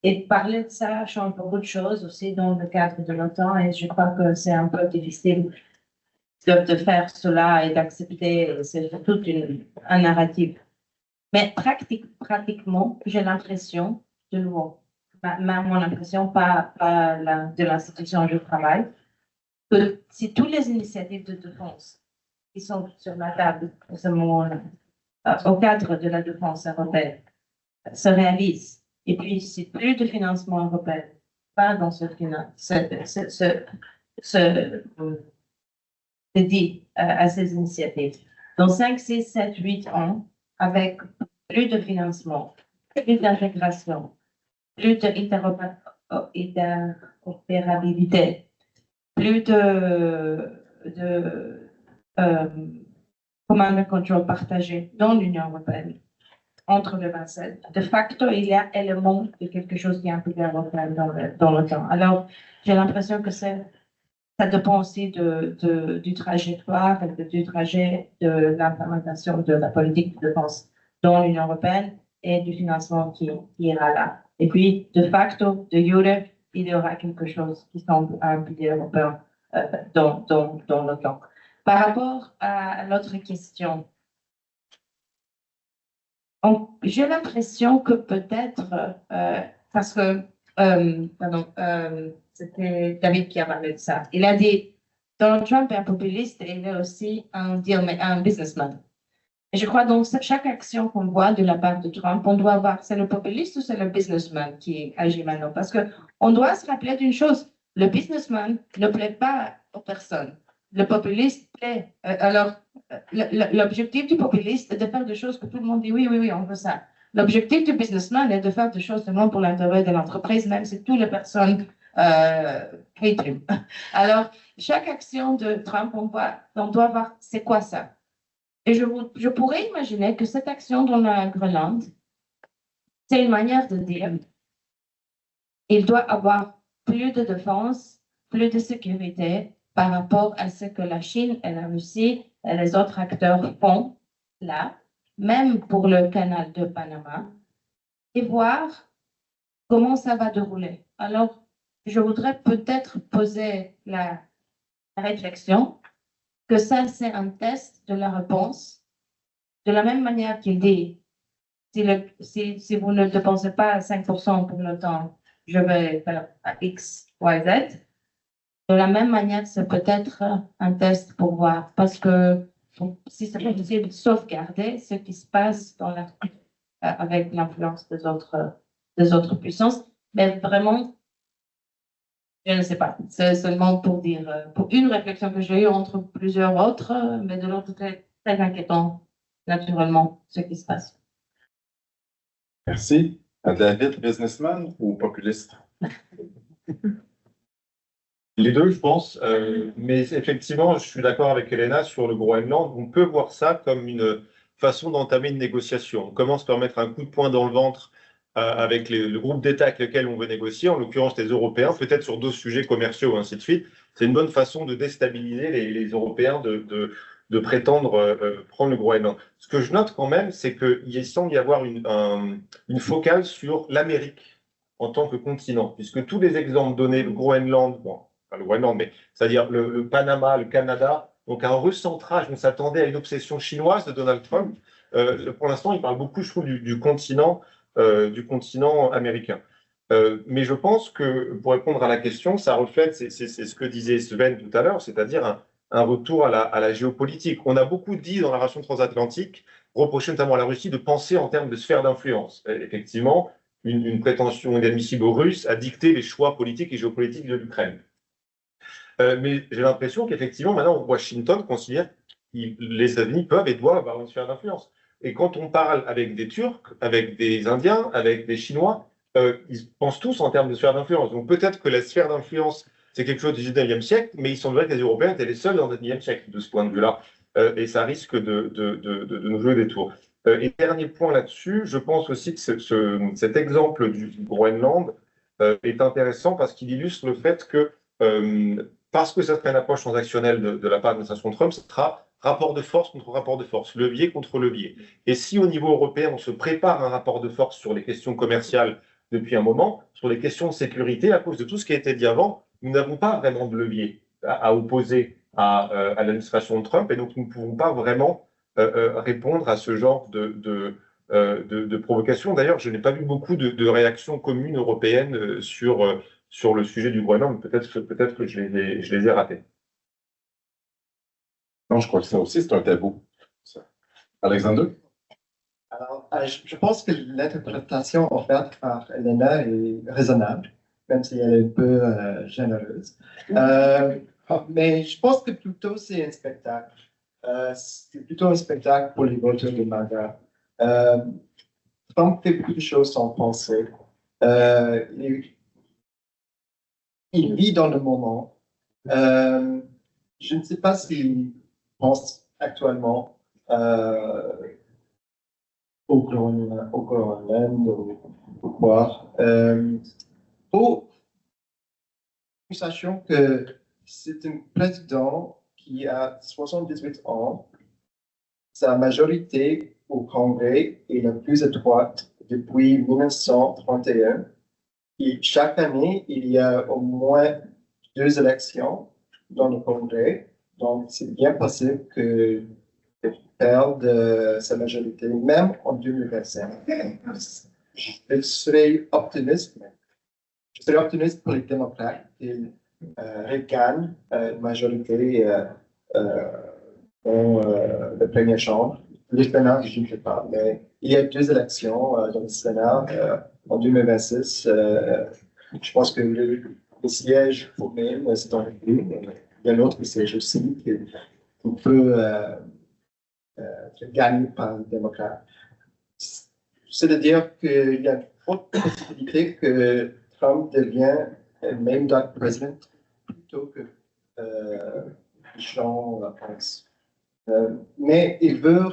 Et parler de ça change beaucoup de choses aussi dans le cadre de l'OTAN et je crois que c'est un peu difficile de faire cela et d'accepter, c'est tout un narratif. Mais pratiquement, j'ai l'impression, de nouveau, mon impression, pas de l'institution où je travaille, que si toutes les initiatives de défense qui sont sur la table à ce moment-là, au cadre de la défense européenne, se réalisent, et puis si plus de financement européen va dans dédié à ces initiatives, dans 5, 6, 7, 8 ans, avec plus de financement, plus d'intégration, plus d'interopérabilité, plus de command and control partagé dans l'Union européenne, entre les 27. De facto, il y a élément de quelque chose qui est un peu européen dans le temps. Alors, j'ai l'impression que ça dépend aussi du trajectoire, du trajet de l'implémentation de la politique de défense dans l'Union européenne et du financement qui ira là. Et puis, de facto, de jure, il y aura quelque chose qui semble un pilier européen dans le temps. Par rapport à l'autre question, j'ai l'impression que peut-être, parce que, c'était David qui a parlé de ça, il a dit, Donald Trump est un populiste et il est aussi un businessman. Et je crois donc chaque action qu'on voit de la part de Trump, on doit voir, c'est le populiste ou c'est le businessman qui agit maintenant? Parce qu'on doit se rappeler d'une chose, le businessman ne plaît pas aux personnes. Le populiste plaît. Alors, l'objectif du populiste est de faire des choses que tout le monde dit oui, on veut ça. L'objectif du businessman est de faire des choses seulement pour l'intérêt de l'entreprise, même si toutes les personnes crient. Alors, chaque action de Trump, on doit voir c'est quoi ça. Et je pourrais imaginer que cette action dans la Groenland, c'est une manière de dire il doit avoir plus de défense, plus de sécurité par rapport à ce que la Chine et la Russie et les autres acteurs font là, même pour le canal de Panama, et voir comment ça va dérouler. Alors, je voudrais peut-être poser la réflexion que ça, c'est un test de la réponse, de la même manière qu'il dit, si vous ne dépensez pas 5% pour le temps, je vais faire X, Y, Z. De la même manière, c'est peut-être un test pour voir, parce que si c'est possible de sauvegarder ce qui se passe avec l'influence des autres puissances, mais vraiment, je ne sais pas. C'est seulement pour dire, pour une réflexion que j'ai eue entre plusieurs autres, mais de l'autre côté, très inquiétant, naturellement, ce qui se passe. Merci. David, businessman ou populiste? Les deux, je pense. Mais effectivement, je suis d'accord avec Elena sur le Groenland. On peut voir ça comme une façon d'entamer une négociation. On commence par mettre un coup de poing dans le ventre avec le groupe d'États avec lesquels on veut négocier, en l'occurrence les Européens, peut-être sur d'autres sujets commerciaux, ainsi de suite. C'est une bonne façon de déstabiliser les Européens de prétendre prendre le Groenland. Ce que je note quand même, c'est qu'il semble y avoir une focale sur l'Amérique en tant que continent, puisque tous les exemples donnés, le Groenland, bon, pas le Groenland, mais c'est-à-dire le Panama, le Canada, donc un recentrage, on s'attendait à une obsession chinoise de Donald Trump. Pour l'instant, il parle beaucoup, je trouve, du continent américain. Mais je pense que, pour répondre à la question, ça reflète, c'est ce que disait Sven tout à l'heure, c'est-à-dire un retour à la géopolitique. On a beaucoup dit dans la relation transatlantique, reproché notamment à la Russie de penser en termes de sphère d'influence. Effectivement, une prétention inadmissible aux Russes a dicté les choix politiques et géopolitiques de l'Ukraine. Mais j'ai l'impression qu'effectivement, maintenant, Washington considère que les États-Unis peuvent et doivent avoir une sphère d'influence. Et quand on parle avec des Turcs, avec des Indiens, avec des Chinois, ils pensent tous en termes de sphère d'influence. Donc peut-être que la sphère d'influence, c'est quelque chose du 19e siècle, mais il semblerait que les Européens étaient les seuls dans le 19e siècle de ce point de vue-là. Et ça risque de nous jouer des tours. Et dernier point là-dessus, je pense aussi que cet exemple du Groenland est intéressant parce qu'il illustre le fait que parce que ça serait une approche transactionnelle de la part de l'administration Trump, ce sera rapport de force contre rapport de force, levier contre levier. Et si au niveau européen, on se prépare un rapport de force sur les questions commerciales depuis un moment, sur les questions de sécurité, à cause de tout ce qui a été dit avant, nous n'avons pas vraiment de levier à opposer à l'administration de Trump, et donc nous ne pouvons pas vraiment répondre à ce genre de provocation. D'ailleurs, je n'ai pas vu beaucoup de réactions communes européennes sur le sujet du Groenland. Peut-être que je les ai ratées. Non, je crois que ça aussi, c'est un tabou. Ça. Alexandre? Alors, je pense que l'interprétation offerte par Elena est raisonnable, même si elle est un peu généreuse. Mais je pense que plutôt c'est un spectacle. C'est plutôt un spectacle pour les voteurs de MAGA. Trump fait beaucoup de choses sans penser. Il vit dans le moment. Je ne sais pas s'il pense actuellement au Groenland ou quoi. Nous sachions que c'est un président qui a 78 ans. Sa majorité au Congrès est la plus étroite depuis 1931. Et chaque année, il y a au moins 2 élections dans le Congrès. Donc, c'est bien possible que perde sa majorité, même en 2025. Je serais optimiste. Je serais optimiste pour les démocrates qu'ils regagnent une majorité dans la première chambre. Le Sénat, je ne sais pas, mais il y a 2 élections dans le Sénat en 2026. Je pense que le siège pour même, c'est en plus. Il y a l'autre siège aussi qu'on peut gagné par les démocrates. C'est-à-dire qu'il y a une forte possibilité que Trump devienne même date président plutôt que Jean pense. Mais il veut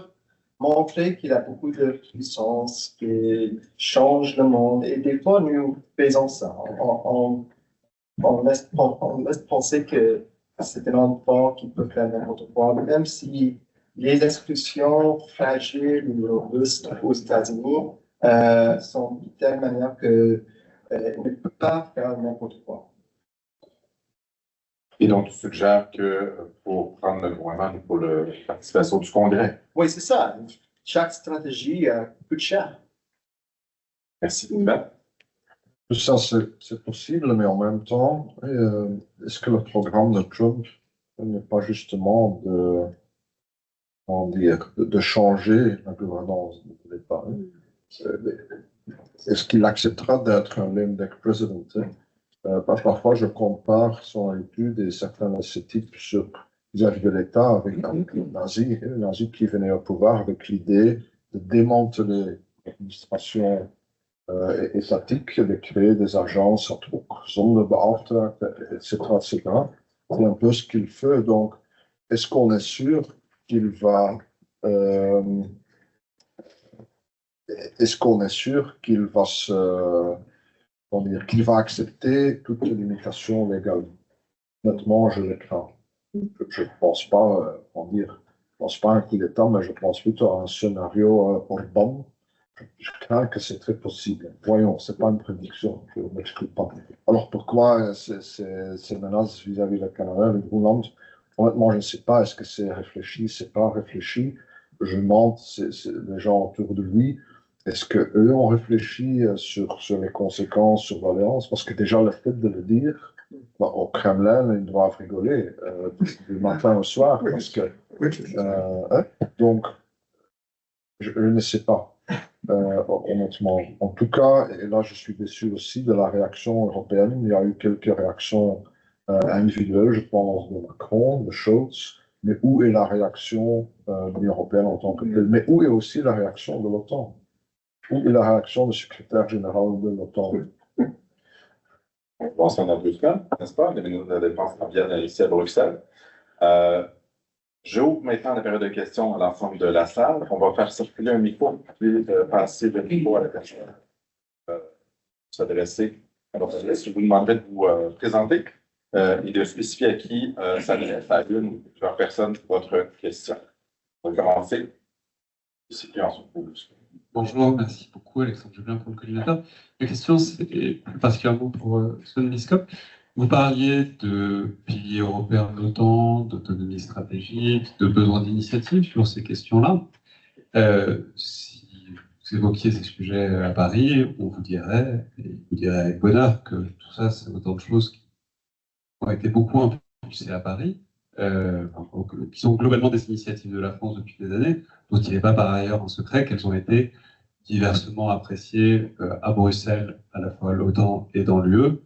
montrer qu'il a beaucoup de puissance, qu'il change le monde. Et des fois, nous faisons ça. On laisse penser que c'est un enfant qui peut faire n'importe quoi, même si les institutions fragiles ou robustes aux États-Unis sont de telle manière qu'elles ne peuvent pas faire n'importe quoi. Et donc, tu suggères que pour prendre le Groenland, il faut la participation du Congrès. Oui, c'est ça. Chaque stratégie coûte cher. Merci. Ben. Ça, c'est possible, mais en même temps, est-ce que le programme de Trump n'est pas justement de changer la gouvernance de l'État? Est-ce qu'il acceptera d'être un lame duck president? Parfois, je compare son étude et certains esthétiques vis-à-vis de l'État avec les nazis qui venaient au pouvoir avec l'idée de démanteler l'administration étatique, de créer des agences à truc, Sonderbeauftragte, etc., etc. C'est un peu ce qu'il fait. Donc, est-ce qu'on est sûr qu'il va qu'il va accepter toute limitation légale? Honnêtement, je le crains. Je ne pense pas, je pense pas à un coup d'État, mais je pense plutôt à un scénario Orban. Je crains que c'est très possible. Voyons, ce n'est pas une prédiction, je ne m'exclus pas. Alors pourquoi ces menaces vis-à-vis du Canada, le Groenland? Honnêtement, je ne sais pas. Est-ce que c'est réfléchi, c'est pas réfléchi? Je demande les gens autour de lui. Est-ce qu'eux ont réfléchi sur les conséquences sur l'Alliance? Parce que déjà, le fait de le dire, au Kremlin, ils doivent rigoler du matin au soir. Parce que, donc, je ne sais pas. Honnêtement. En tout cas, et là je suis déçu aussi de la réaction européenne. Il y a eu quelques réactions individuelles, je pense, de Macron, de Scholz, mais où est la réaction de l'Union européenne en tant que telle? Mais où est aussi la réaction de l'OTAN? Où est la réaction du secrétaire général de l'OTAN? On pense en a 2 semaines, n'est-ce pas? Les ministres de la Défense viennent ici à Bruxelles. J'ouvre maintenant la période de questions à l'ensemble de la salle. On va faire circuler un micro, puis passer le micro à la personne. S'adresser. Alors, je vous demanderai de vous présenter et de spécifier à qui s'adresse à une ou plusieurs personnes votre question. On va commencer ici, puis ensuite vous. Bonjour, merci beaucoup Alexandre Jublin pour le collimateur. La question, c'est plus particulièrement pour Sven Liskop. Vous parliez de pilier européen de l'OTAN, d'autonomie stratégique, de besoin d'initiative sur ces questions-là. Si vous évoquiez ces sujets à Paris, on vous dirait, et vous dirait avec bonheur, que tout ça, c'est autant de choses qui ont été beaucoup impulsées à Paris, qui sont globalement des initiatives de la France depuis des années, dont il n'est pas par ailleurs un secret qu'elles ont été diversement appréciées à Bruxelles, à la fois à l'OTAN et dans l'UE,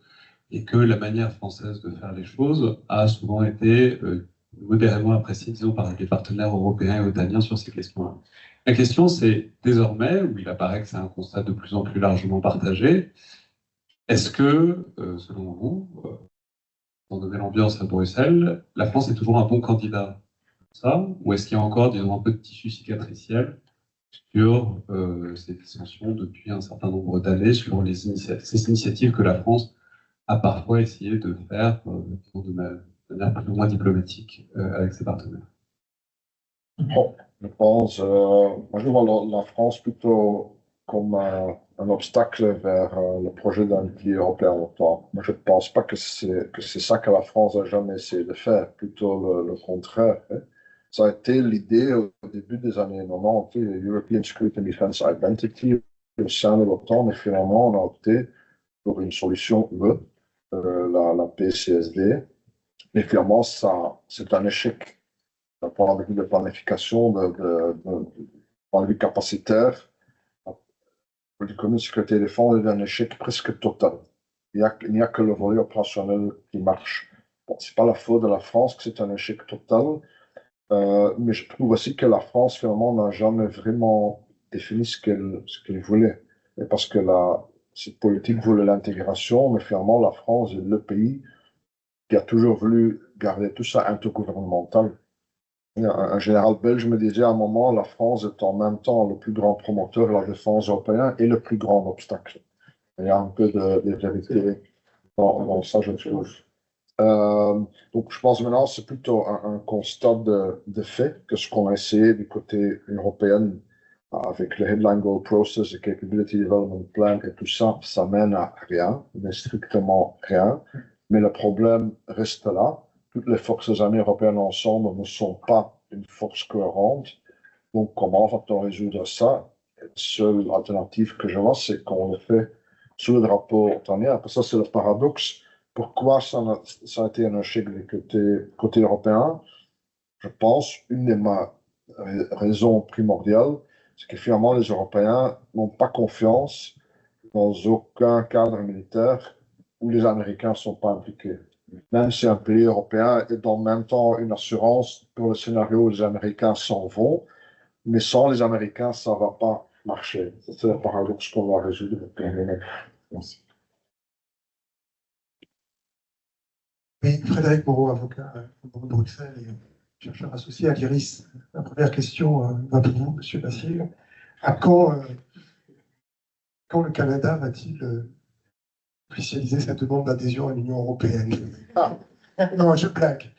et que la manière française de faire les choses a souvent été modérément appréciée, disons, par les partenaires européens et otaniens sur ces questions-là. La question, c'est désormais, où il apparaît que c'est un constat de plus en plus largement partagé, est-ce que, selon vous, dans de nouvelle ambiance à Bruxelles, la France est toujours un bon candidat pour ça, ou est-ce qu'il y a encore, disons, un peu de tissu cicatriciel sur ces dissensions depuis un certain nombre d'années, sur ces initiatives que la France a parfois essayé de faire de manière plus ou moins diplomatique avec ses partenaires? Bon, je pense, moi je vois la France plutôt comme un obstacle vers le projet d'un pilier européen longtemps. Moi je ne pense pas que c'est ça que la France a jamais essayé de faire, plutôt le contraire. Hein. Ça a été l'idée au début des années 90, European Security and Defense Identity au sein de l'OTAN, mais finalement on a opté pour une solution UE, la PCSD, mais finalement c'est un échec d'un point de vue de planification, d'un point de vue capacitaire. La politique commune de sécurité et défense est un échec presque total. Il n'y a que le volet opérationnel qui marche. Bon, ce n'est pas la faute de la France que c'est un échec total, mais je trouve aussi que la France, finalement, n'a jamais vraiment défini ce qu'elle voulait. Et parce que cette politique voulait l'intégration, mais finalement, la France est le pays qui a toujours voulu garder tout ça intergouvernemental. Un général belge me disait à un moment, la France est en même temps le plus grand promoteur de la défense européenne et le plus grand obstacle. Il y a un peu de vérité dans ça, je trouve. Donc, je pense maintenant c'est plutôt un constat de fait que ce qu'on a essayé du côté européen avec le Headline Goal Process, le Capability Development Plan et tout ça, ça mène à rien, mais strictement rien. Mais le problème reste là. Toutes les forces armées européennes ensemble ne sont pas une force cohérente. Donc, comment va-t-on résoudre ça? La seule alternative que je vois, c'est qu'on le fait sous le drapeau otanien. Ça, c'est le paradoxe. Pourquoi ça a été un échec du côté européen? Je pense, une des raisons primordiales, c'est que finalement, les Européens n'ont pas confiance dans aucun cadre militaire où les Américains ne sont pas impliqués. Même si un pays européen est en même temps une assurance pour le scénario où les Américains s'en vont, mais sans les Américains, ça ne va pas marcher. C'est le paradoxe qu'on va résoudre. Merci. Oui, Frédéric Moreau, avocat de Bruxelles et chercheur associé à l'IRIS. La première question va pour vous, M. Basile. À quand le Canada va-t-il officialiser sa demande d'adhésion à l'Union européenne? Non, je blague.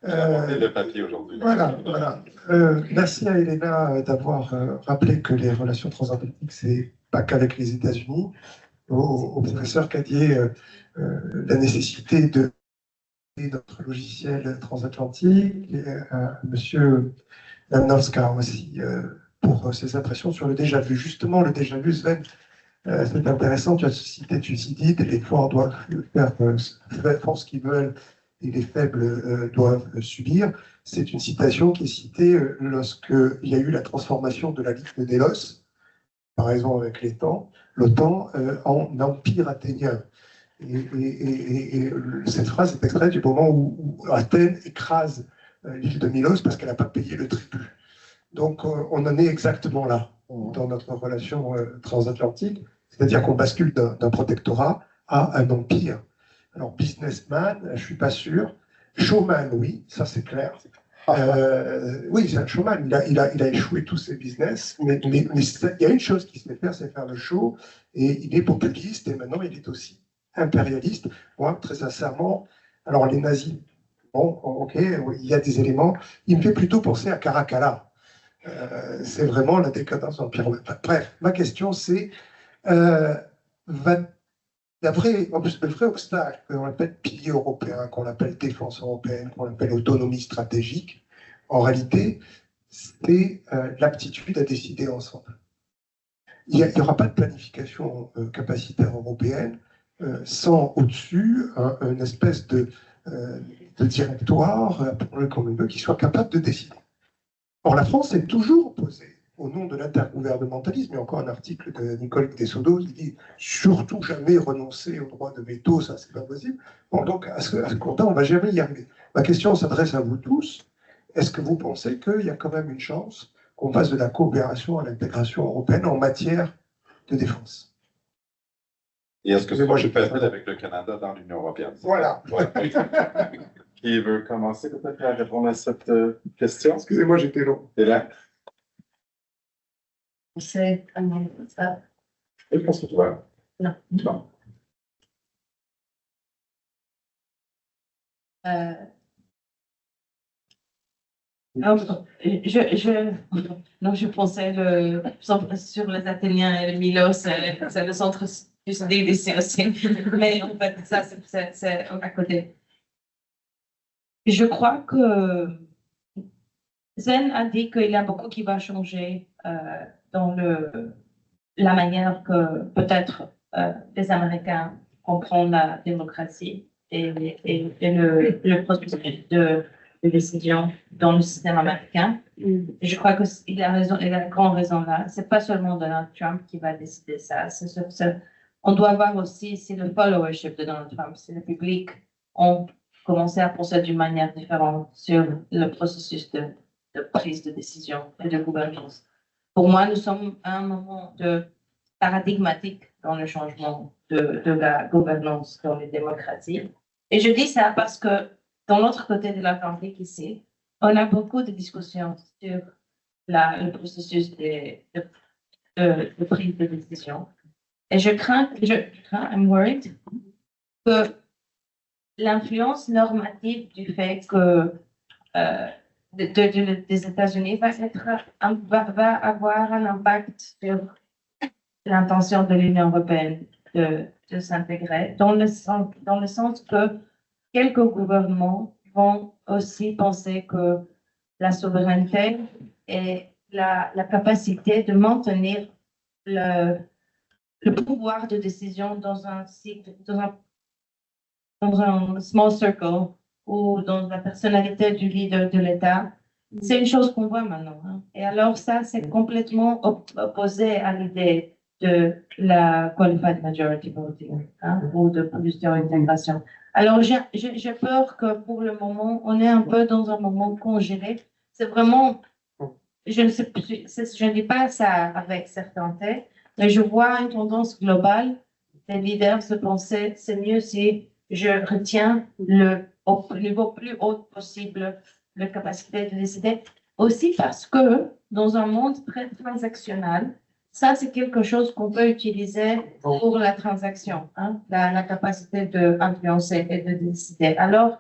Le papier aujourd'hui. Voilà. Merci à Elena d'avoir rappelé que les relations transatlantiques, c'est pas qu'avec les États-Unis. Au professeur Cadier, la nécessité de notre logiciel transatlantique, et à M. Lanowska aussi pour ses impressions sur le déjà-vu. Justement, le déjà-vu, Sven, c'est intéressant, tu as cité Thucydide, les forts doivent faire ce qu'ils veulent et les faibles doivent subir. C'est une citation qui est citée lorsqu'il y a eu la transformation de la Ligue de Délos, par exemple avec l'OTAN, en empire athénien. Et cette phrase est extraite du moment où Athènes écrase l'île de Milos parce qu'elle n'a pas payé le tribut. Donc on en est exactement là dans notre relation transatlantique, c'est-à-dire qu'on bascule d'un protectorat à un empire. Alors businessman, je ne suis pas sûr. Showman, oui, ça c'est clair. Oui, c'est un showman, il a échoué tous ses business, mais il y a une chose qu'il sait faire, c'est faire le show, et il est populiste, et maintenant il est aussi impérialiste. Moi, très sincèrement, alors les nazis, bon, ok, il y a des éléments, il me fait plutôt penser à Caracalla. C'est vraiment la décadence de l'Empire. Bref, ma question c'est, le vrai obstacle qu'on appelle pilier européen, qu'on appelle défense européenne, qu'on appelle autonomie stratégique, en réalité, c'est l'aptitude à décider ensemble. Il n'y aura pas de planification capacitaire européenne sans au-dessus une espèce de directoire, appelons-le comme on veut, qui soit capable de décider. Or, la France est toujours opposée au nom de l'intergouvernementalisme. Il y a encore un article de Nicole Tessodot qui dit surtout jamais renoncer au droit de veto, ça c'est pas possible. Bon, donc à ce compte-là, on ne va jamais y arriver. Ma question s'adresse à vous tous. Est-ce que vous pensez qu'il y a quand même une chance qu'on passe de la coopération à l'intégration européenne en matière de défense? Et est-ce que moi, je fais appel avec le Canada dans l'Union européenne? Voilà. Qui veut commencer peut-être à répondre à cette question? Excusez-moi, j'étais long. Et là? C'est ça. Je pense que toi. Non. Bon. Je pensais sur les Athéniens et le Milos, c'est le centre d'ici aussi. Mais en fait, ça, c'est à côté. Je crois que Zen a dit qu'il y a beaucoup qui va changer dans la manière que peut-être les Américains comprennent la démocratie et le processus de décision dans le système américain. Je crois qu'il a raison, il a grande raison là. C'est pas seulement Donald Trump qui va décider ça. On doit voir aussi si le followership de Donald Trump, si le public ont commencé à penser d'une manière différente sur le processus de prise de décision et de gouvernance. Pour moi, nous sommes à un moment paradigmatique dans le changement de la gouvernance dans les démocraties. Et je dis ça parce que dans l'autre côté de l'Atlantique ici, on a beaucoup de discussions sur le processus de prise de décision. Et je crains, I'm worried, que l'influence normative du fait que des États-Unis va avoir un impact sur l'intention de l'Union européenne de s'intégrer, dans le sens que quelques gouvernements vont aussi penser que la souveraineté et la capacité de maintenir le pouvoir de décision dans un small circle ou dans la personnalité du leader de l'État, c'est une chose qu'on voit maintenant. Hein. Et alors ça, c'est complètement opposé à l'idée de la qualified majority voting ou de plusieurs intégrations. Alors j'ai peur que pour le moment, on est un peu dans un moment congelé. C'est vraiment, je ne dis pas ça avec certitude, mais je vois une tendance globale des leaders se penser, c'est mieux si je retiens au niveau plus haut possible la capacité de décider. Aussi parce que dans un monde très transactionnel, ça c'est quelque chose qu'on peut utiliser pour la transaction, hein, la capacité d'influencer et de décider. Alors,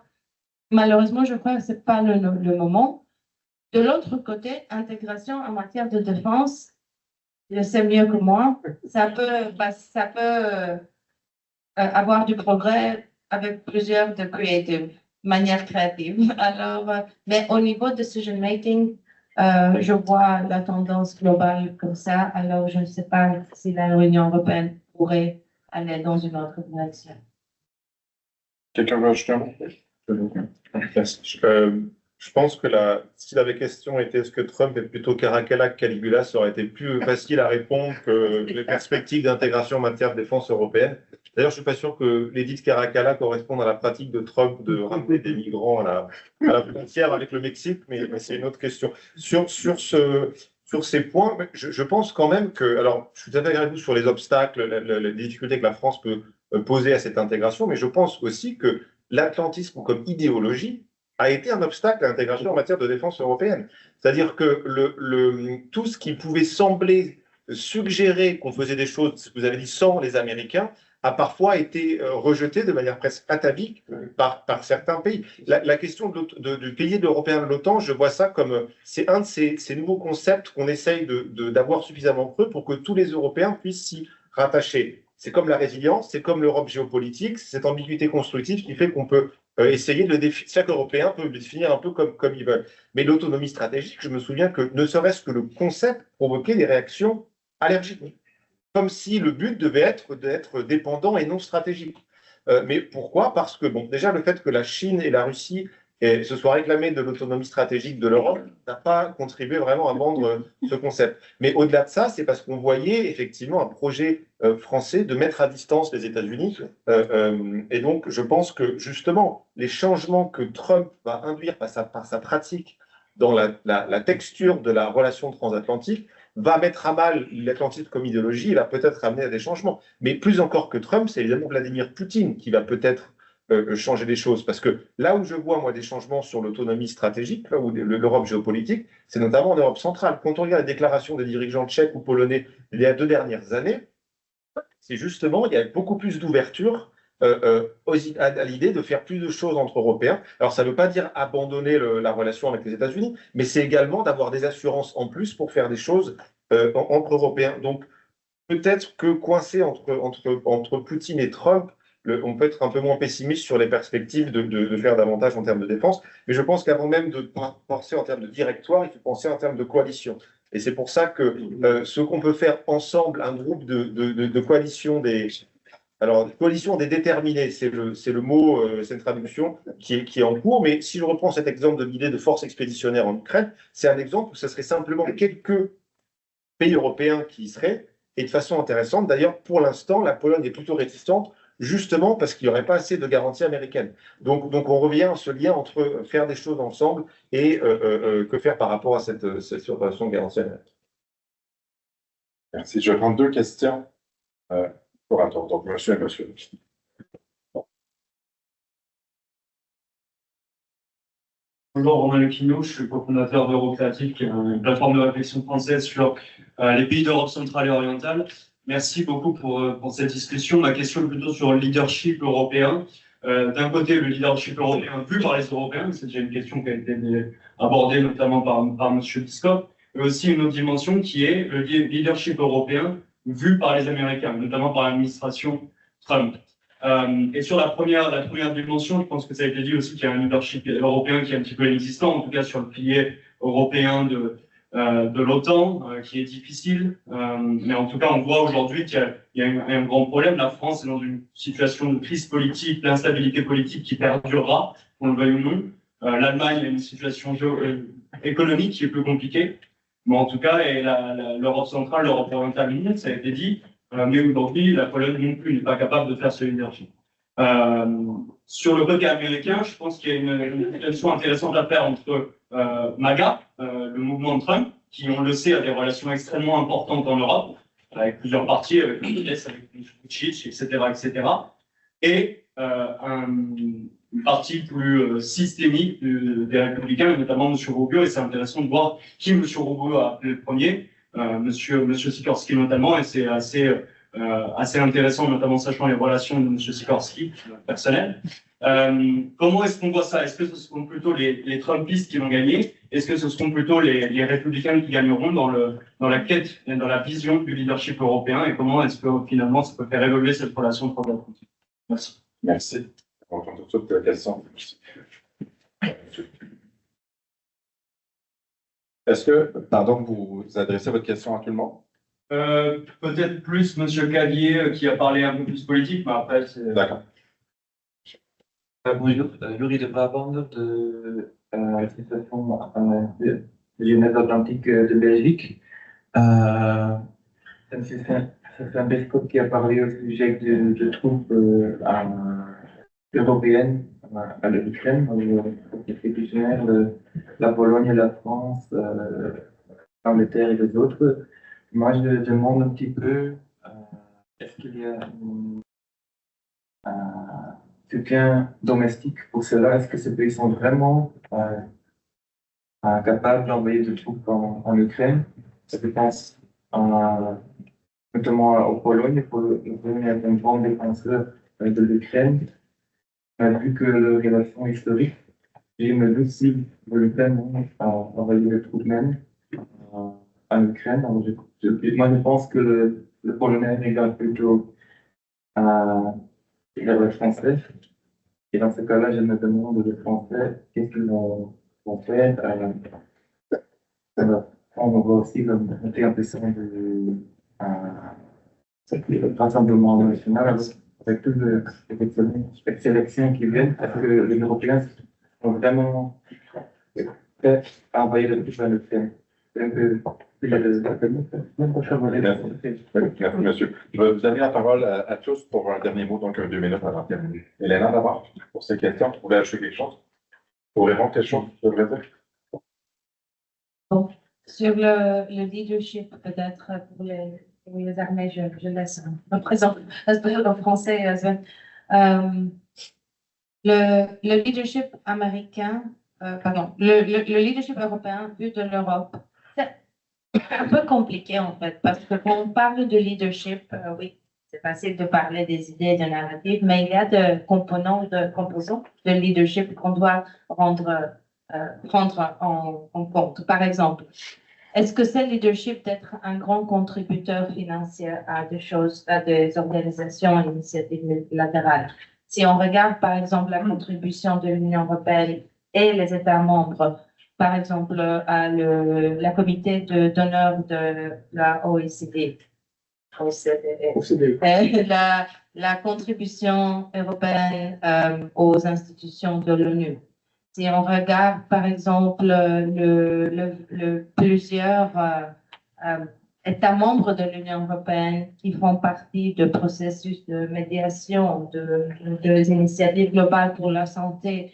malheureusement, je crois que ce n'est pas le moment. De l'autre côté, intégration en matière de défense, je sais mieux que moi, ça peut avoir du progrès avec plusieurs manières créatives. Alors, mais au niveau de decision making, je vois la tendance globale comme ça. Alors, je ne sais pas si l'Union européenne pourrait aller dans une autre direction. Quelqu'un veut ajouter un mot? Je pense que si la question était est-ce que Trump est plutôt Caracalla que Caligula, ça aurait été plus facile à répondre que les perspectives d'intégration en matière de défense européenne. D'ailleurs, je ne suis pas sûr que l'édit de Caracalla corresponde à la pratique de Trump de ramener des migrants à la frontière avec le Mexique, mais c'est une autre question. Sur ces points, je pense quand même que, alors, je suis tout à fait avec vous sur les obstacles, les difficultés que la France peut poser à cette intégration, mais je pense aussi que l'atlantisme comme idéologie a été un obstacle à l'intégration en matière de défense européenne. C'est-à-dire que tout ce qui pouvait sembler suggérer qu'on faisait des choses, vous avez dit, sans les Américains, a parfois été rejeté de manière presque atavique par certains pays. La question du pays européen de l'OTAN, je vois ça comme c'est un de ces nouveaux concepts qu'on essaye d'avoir suffisamment creux pour que tous les Européens puissent s'y rattacher. c'est comme la résilience, c'est comme l'Europe géopolitique, c'est cette ambiguïté constructive qui fait qu'on peut essayer de le définir. Chaque Européen peut le définir un peu comme il veut. Mais l'autonomie stratégique, je me souviens que ne serait-ce que le concept provoquait des réactions allergiques, comme si le but devait être d'être dépendant et non stratégique. Mais pourquoi? Parce que, bon, déjà, le fait que la Chine et la Russie se soient réclamées de l'autonomie stratégique de l'Europe n'a pas contribué vraiment à vendre ce concept. Mais au-delà de ça, c'est parce qu'on voyait effectivement un projet français de mettre à distance les États-Unis. Et donc, je pense que justement, les changements que Trump va induire par sa pratique dans la texture de la relation transatlantique va mettre à mal l'Atlantique comme idéologie et va peut-être amener à des changements. Mais plus encore que Trump, c'est évidemment Vladimir Poutine qui va peut-être changer les choses. Parce que là où je vois, moi, des changements sur l'autonomie stratégique, là où l'Europe géopolitique, c'est notamment en Europe centrale. Quand on regarde les déclarations des dirigeants tchèques ou polonais il y a 2 dernières années, c'est justement, il y a beaucoup plus d'ouverture à l'idée de faire plus de choses entre Européens. Alors, ça ne veut pas dire abandonner la relation avec les États-Unis, mais c'est également d'avoir des assurances en plus pour faire des choses entre Européens. Donc, peut-être que coincé entre Poutine et Trump, on peut être un peu moins pessimiste sur les perspectives de faire davantage en termes de défense. Mais je pense qu'avant même de penser en termes de directoire, il faut penser en termes de coalition. Et c'est pour ça que ce qu'on peut faire ensemble, un groupe de coalition alors, coalition des déterminés, c'est le mot, c'est une traduction qui est en cours. Mais si je reprends cet exemple de l'idée de force expéditionnaire en Ukraine, c'est un exemple où ce serait simplement quelques pays européens qui y seraient. Et de façon intéressante, d'ailleurs, pour l'instant, la Pologne est plutôt réticente, justement parce qu'il n'y aurait pas assez de garanties américaines. Donc on revient à ce lien entre faire des choses ensemble et que faire par rapport à cette relation de garantie américaine. Merci. Je vais prendre 2 questions pour attendre. Donc, monsieur et monsieur. Bonjour, Romain Lequino, je suis cofondateur d'Eurocréatif, qui est une plateforme de réflexion française sur les pays d'Europe centrale et orientale. Merci beaucoup pour cette discussion. Ma question est plutôt sur le leadership européen. D'un côté, le leadership européen vu par les Européens, c'est déjà une question qui a été abordée notamment par M. Biscoff, mais aussi une autre dimension qui est le leadership européen vu par les Américains, notamment par l'administration Trump. Et sur la première dimension, je pense que ça a été dit aussi qu'il y a un leadership européen qui est un petit peu inexistant, en tout cas sur le pilier européen de l'OTAN, qui est difficile. Mais en tout cas, on voit aujourd'hui qu'il y a un grand problème. La France est dans une situation de crise politique, d'instabilité politique qui perdurera, qu'on le veuille ou non. L'Allemagne a une situation économique qui est plus compliquée. Mais en tout cas, l'Europe centrale, l'Europe orientale, ça a été dit. Mais aujourd'hui, la Pologne non plus n'est pas capable de faire ce leadership. Sur le côté américain, je pense qu'il y a une situation intéressante à faire entre MAGA, le mouvement de Trump, qui, on le sait, a des relations extrêmement importantes en Europe, avec plusieurs partis, avec le PS, avec Vučić, etc., et une partie plus systémique des Républicains, notamment M. Rubio, et c'est intéressant de voir qui M. Rubio a appelé le premier, Monsieur Sikorski notamment, et c'est assez intéressant, notamment sachant les relations de M. Sikorski personnelles. Comment est-ce qu'on voit ça? Est-ce que ce seront plutôt les Trumpistes qui vont gagner? Est-ce que ce seront plutôt les républicains qui gagneront dans la quête et dans la vision du leadership européen? Et comment est-ce que finalement ça peut faire évoluer cette relation transatlantique? Merci. Merci. On entend tout de suite la question. Est-ce que, pardon, vous adressez votre question à tout le monde? Peut-être plus M. Cadier qui a parlé un peu plus politique, mais après c'est... D'accord. Bonjour, Louis de Brabant de l'association de Jeunesse Atlantique de Belgique. C'est un Biscoff qui a parlé au sujet de troupes européennes à l'Ukraine, la Pologne, la France, l'Angleterre et les autres. Moi, je demande un petit peu, est-ce qu'il y a un soutien domestique pour cela? Est-ce que ces pays sont vraiment capables d'envoyer des troupes en Ukraine? Je pense notamment aux Pologne. La Pologne est un grand défenseur de l'Ukraine. On a vu que la relation historique, et je me doute si l'Ukraine a envoyé des troupes même en Ukraine. Moi, je pense que le Polonais regarde plutôt vers le français. Et dans ce cas-là, je me demande les Français, qu'est-ce qu'ils vont faire. On voit aussi comme monter en puissance de rassemblement national avec toutes les sélections qui viennent, parce que les Européens sont vraiment prêts à envoyer le plus vers le terrain. Merci, monsieur. Je vais vous donner la parole à tous pour un dernier mot, donc 2 minutes avant de terminer. Elena, d'abord, pour ces questions, vous voulez ajouter quelque chose? Pour répondre à quelque chose, je devrais dire. Bon, sur le leadership, peut-être pour les armées, je laisse représenter en français. Le leadership américain, le leadership européen vu de l'Europe, c'est un peu compliqué en fait, parce que quand on parle de leadership, oui, c'est facile de parler des idées, de narratifs, mais il y a des composants de leadership qu'on doit prendre en compte. Par exemple, est-ce que c'est le leadership d'être un grand contributeur financier à des choses, à des organisations, à initiatives multilatérales? Si on regarde, par exemple, la contribution de l'Union européenne et les États membres, par exemple, à la comité d'honneur de la OECD, la contribution européenne aux institutions de l'ONU. Si on regarde, par exemple, plusieurs États membres de l'Union européenne qui font partie de processus de médiation, de initiatives globales pour la santé,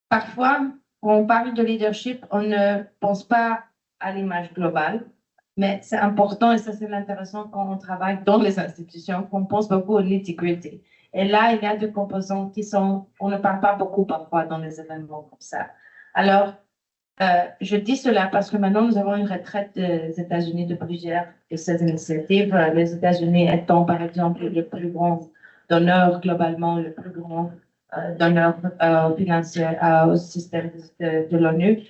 parfois, quand on parle de leadership, on ne pense pas à l'image globale, mais c'est important et ça c'est intéressant quand on travaille dans les institutions, qu'on pense beaucoup au nitty-gritty. Et là, il y a des composants on ne parle pas beaucoup parfois dans les événements comme ça. Alors, je dis cela parce que maintenant, nous avons une retraite des États-Unis de plusieurs de ces initiatives. Les États-Unis étant, par exemple, le plus grand donneur globalement, le plus grand donneur financier au système de l'ONU.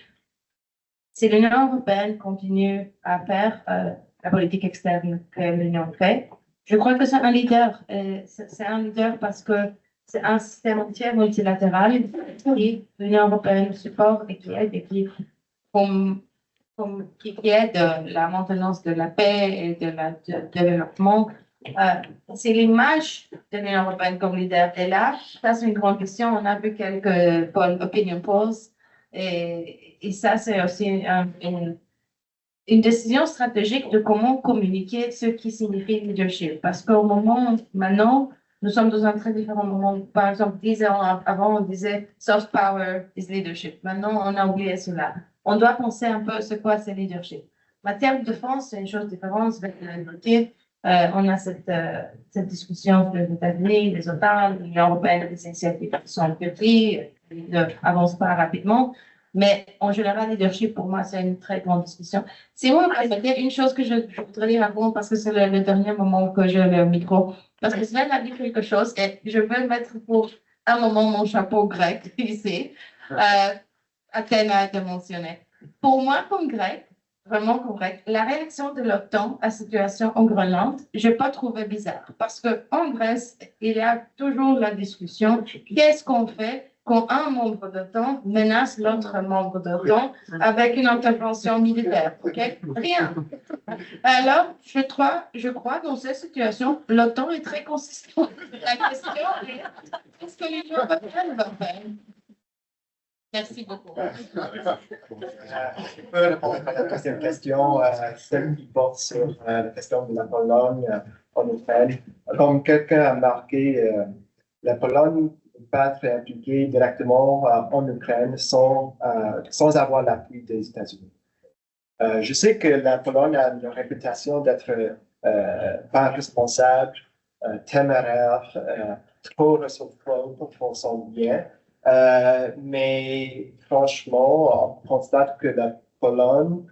Si l'Union européenne continue à faire la politique externe que l'Union fait, je crois que c'est un leader. C'est un leader parce que c'est un système entier multilatéral qui l'Union européenne supporte et qui aide et qui aide la maintenance de la paix et du développement. C'est l'image de l'Union européenne comme leader. Et là, ça c'est une grande question. On a vu quelques opinion polls. Et ça, c'est aussi une décision stratégique de comment communiquer ce qui signifie leadership. Parce qu'au moment, maintenant, nous sommes dans un très différent moment. Par exemple, 10 ans avant, on disait soft power is leadership. Maintenant, on a oublié cela. On doit penser un peu ce quoi c'est leadership. En matière de défense, c'est une chose différente. On a cette discussion sur les États-Unis, les OTAN, l'Union européenne, les initiatives qui sont petites, n'avancent pas rapidement. Mais en général, leadership, pour moi, c'est une très grande discussion. Si vous me permettez, une chose que je voudrais dire avant, parce que c'est le dernier moment que j'ai le micro, parce que Sven a dit quelque chose et je veux mettre pour un moment mon chapeau grec ici. Athènes a été mentionné. Pour moi, comme grec, vraiment correct, la réaction de l'OTAN à la situation en Groenland, je n'ai pas trouvé bizarre. Parce qu'en Grèce, il y a toujours la discussion, qu'est-ce qu'on fait quand un membre de l'OTAN menace l'autre membre de l'OTAN avec une intervention militaire, ok? Rien. Alors, je crois dans cette situation, l'OTAN est très consistant. La question est, qu'est-ce que l'Union européenne va faire? Merci beaucoup. Je peux répondre à la deuxième question, celle qui porte sur la question de la Pologne en Ukraine. Comme quelqu'un a marqué, la Pologne n'est pas très impliquée directement en Ukraine sans avoir l'appui des États-Unis. Je sais que la Pologne a une réputation d'être pas responsable, téméraire, trop ressourceux pour son bien. Mais franchement, on constate que la Pologne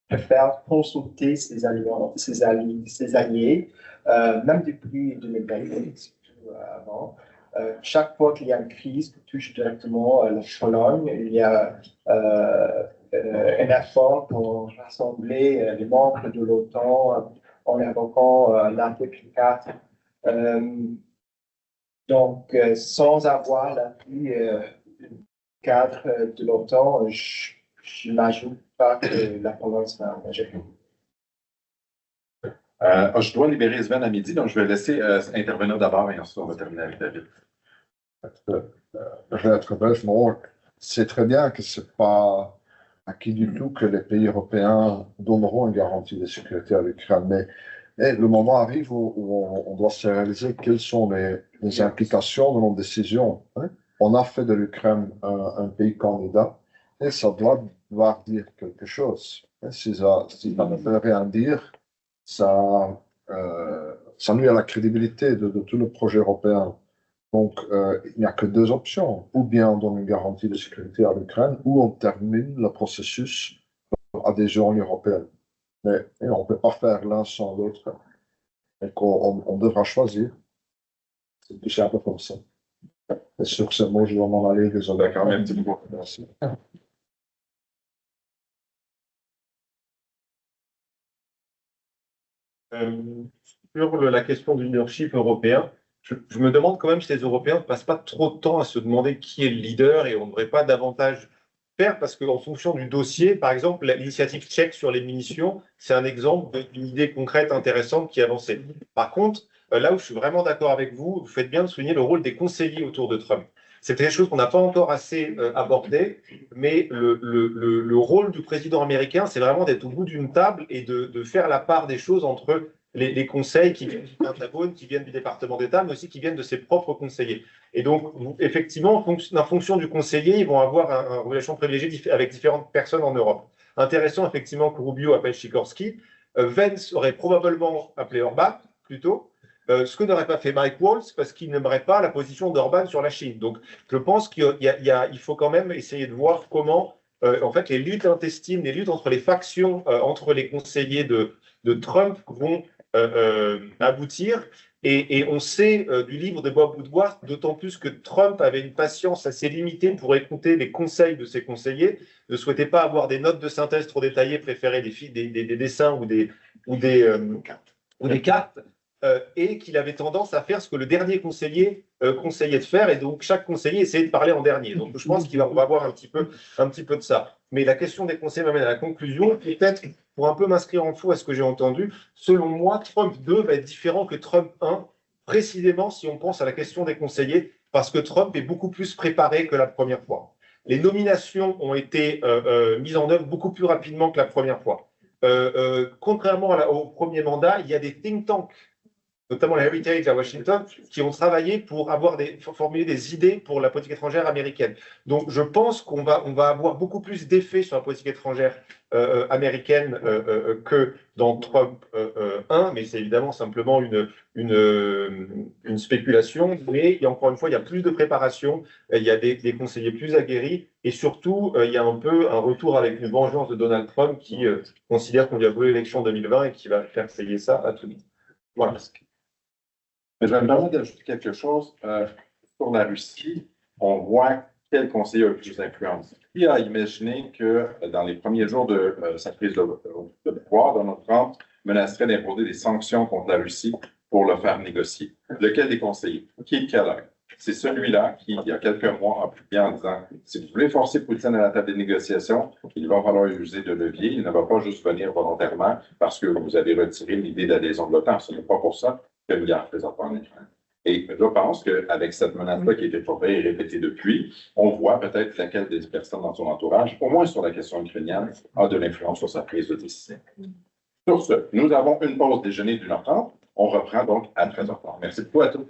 préfère consulter ses alliés, même depuis 2020, surtout avant. Chaque fois qu'il y a une crise qui touche directement la Pologne, il y a un effort pour rassembler les membres de l'OTAN en invoquant l'article 4 Donc, sans avoir l'appui cadre de l'OTAN, je n'imagine pas que la Pologne va engager. Je dois libérer Sven à midi, donc je vais laisser intervenir d'abord et ensuite on va terminer avec David. Je vais être bref, non. C'est très bien que ce n'est pas acquis du tout que les pays européens donneront une garantie de sécurité à l'Ukraine. Mais le moment arrive où on doit se réaliser quelles sont les implications de nos décisions. Hein. On a fait de l'Ukraine un pays candidat et ça doit dire quelque chose. Hein. Si ça ne veut rien dire, ça nuit à la crédibilité de tout le projet européen. Donc, il n'y a que deux options. Ou bien on donne une garantie de sécurité à l'Ukraine, ou on termine le processus d'adhésion à l'Union européenne. Mais on ne peut pas faire l'un sans l'autre. Et on devra choisir. C'est plus simple comme ça. Et sur ce mot, je dois m'en aller. Désolé. D'accord, merci beaucoup. Merci. Sur la question du leadership européen, je me demande quand même si les Européens ne passent pas trop de temps à se demander qui est le leader et on ne devrait pas davantage faire parce qu'en fonction du dossier, par exemple, l'initiative tchèque sur les munitions, c'est un exemple d'une idée concrète intéressante qui est avancée. Par contre, là où je suis vraiment d'accord avec vous, vous faites bien de souligner le rôle des conseillers autour de Trump. C'est quelque chose qu'on n'a pas encore assez abordé, mais le rôle du président américain, c'est vraiment d'être au bout d'une table et de faire la part des choses entre les conseils qui viennent du Pentagone, qui viennent du département d'État, mais aussi qui viennent de ses propres conseillers. Et donc, effectivement, en fonction du conseiller, ils vont avoir une relation privilégiée avec différentes personnes en Europe. Intéressant, effectivement, que Rubio appelle Sikorski. Vance aurait probablement appelé Orban, plutôt. Ce que n'aurait pas fait Mike Waltz, parce qu'il n'aimerait pas la position d'Orban sur la Chine. Donc, je pense qu'il faut quand même essayer de voir comment, en fait, les luttes intestines, les luttes entre les factions, entre les conseillers de Trump vont aboutir. Et on sait du livre de Bob Woodward, d'autant plus que Trump avait une patience assez limitée pour écouter les conseils de ses conseillers, ne souhaitait pas avoir des notes de synthèse trop détaillées, préférait des dessins ou des cartes. Et qu'il avait tendance à faire ce que le dernier conseiller conseillait de faire, et donc chaque conseiller essayait de parler en dernier. Donc je pense qu'on va avoir un petit peu de ça. Mais la question des conseillers m'amène à la conclusion, peut-être pour un peu m'inscrire en faux à ce que j'ai entendu, selon moi, Trump 2 va être différent que Trump 1, précisément si on pense à la question des conseillers, parce que Trump est beaucoup plus préparé que la première fois. Les nominations ont été mises en œuvre beaucoup plus rapidement que la première fois. Contrairement au premier mandat, il y a des think tanks, notamment la Heritage à Washington, qui ont travaillé pour formuler des idées pour la politique étrangère américaine. Donc, je pense qu'on va avoir beaucoup plus d'effets sur la politique étrangère américaine que dans Trump 1, mais c'est évidemment simplement une spéculation. Mais encore une fois, il y a plus de préparation, il y a des conseillers plus aguerris, et surtout, il y a un peu un retour avec une vengeance de Donald Trump qui considère qu'on lui a volé l'élection 2020 et qui va faire payer ça à tout le monde. Voilà. Mais je vais me permettre d'ajouter quelque chose. Sur la Russie, on voit quel conseiller a eu plus d'influence. Qui a imaginé que dans les premiers jours de sa prise de pouvoir, Donald Trump menacerait d'imposer des sanctions contre la Russie pour le faire négocier? Lequel des conseillers? Keith Keller. C'est celui-là qui, il y a quelques mois, a publié en disant « Si vous voulez forcer Poutine à la table des négociations, il va falloir user de levier. Il ne va pas juste venir volontairement parce que vous avez retiré l'idée d'adhésion de l'OTAN. Ce n'est pas pour ça que le guerre présentement en Ukraine. » Et je pense qu'avec cette menace-là qui a été formée et répétée depuis, on voit peut-être laquelle des personnes dans son entourage, au moins sur la question ukrainienne, a de l'influence sur sa prise de décision. Sur ce, nous avons une pause déjeuner d'1h30. On reprend donc à 13h30. Merci beaucoup à tous.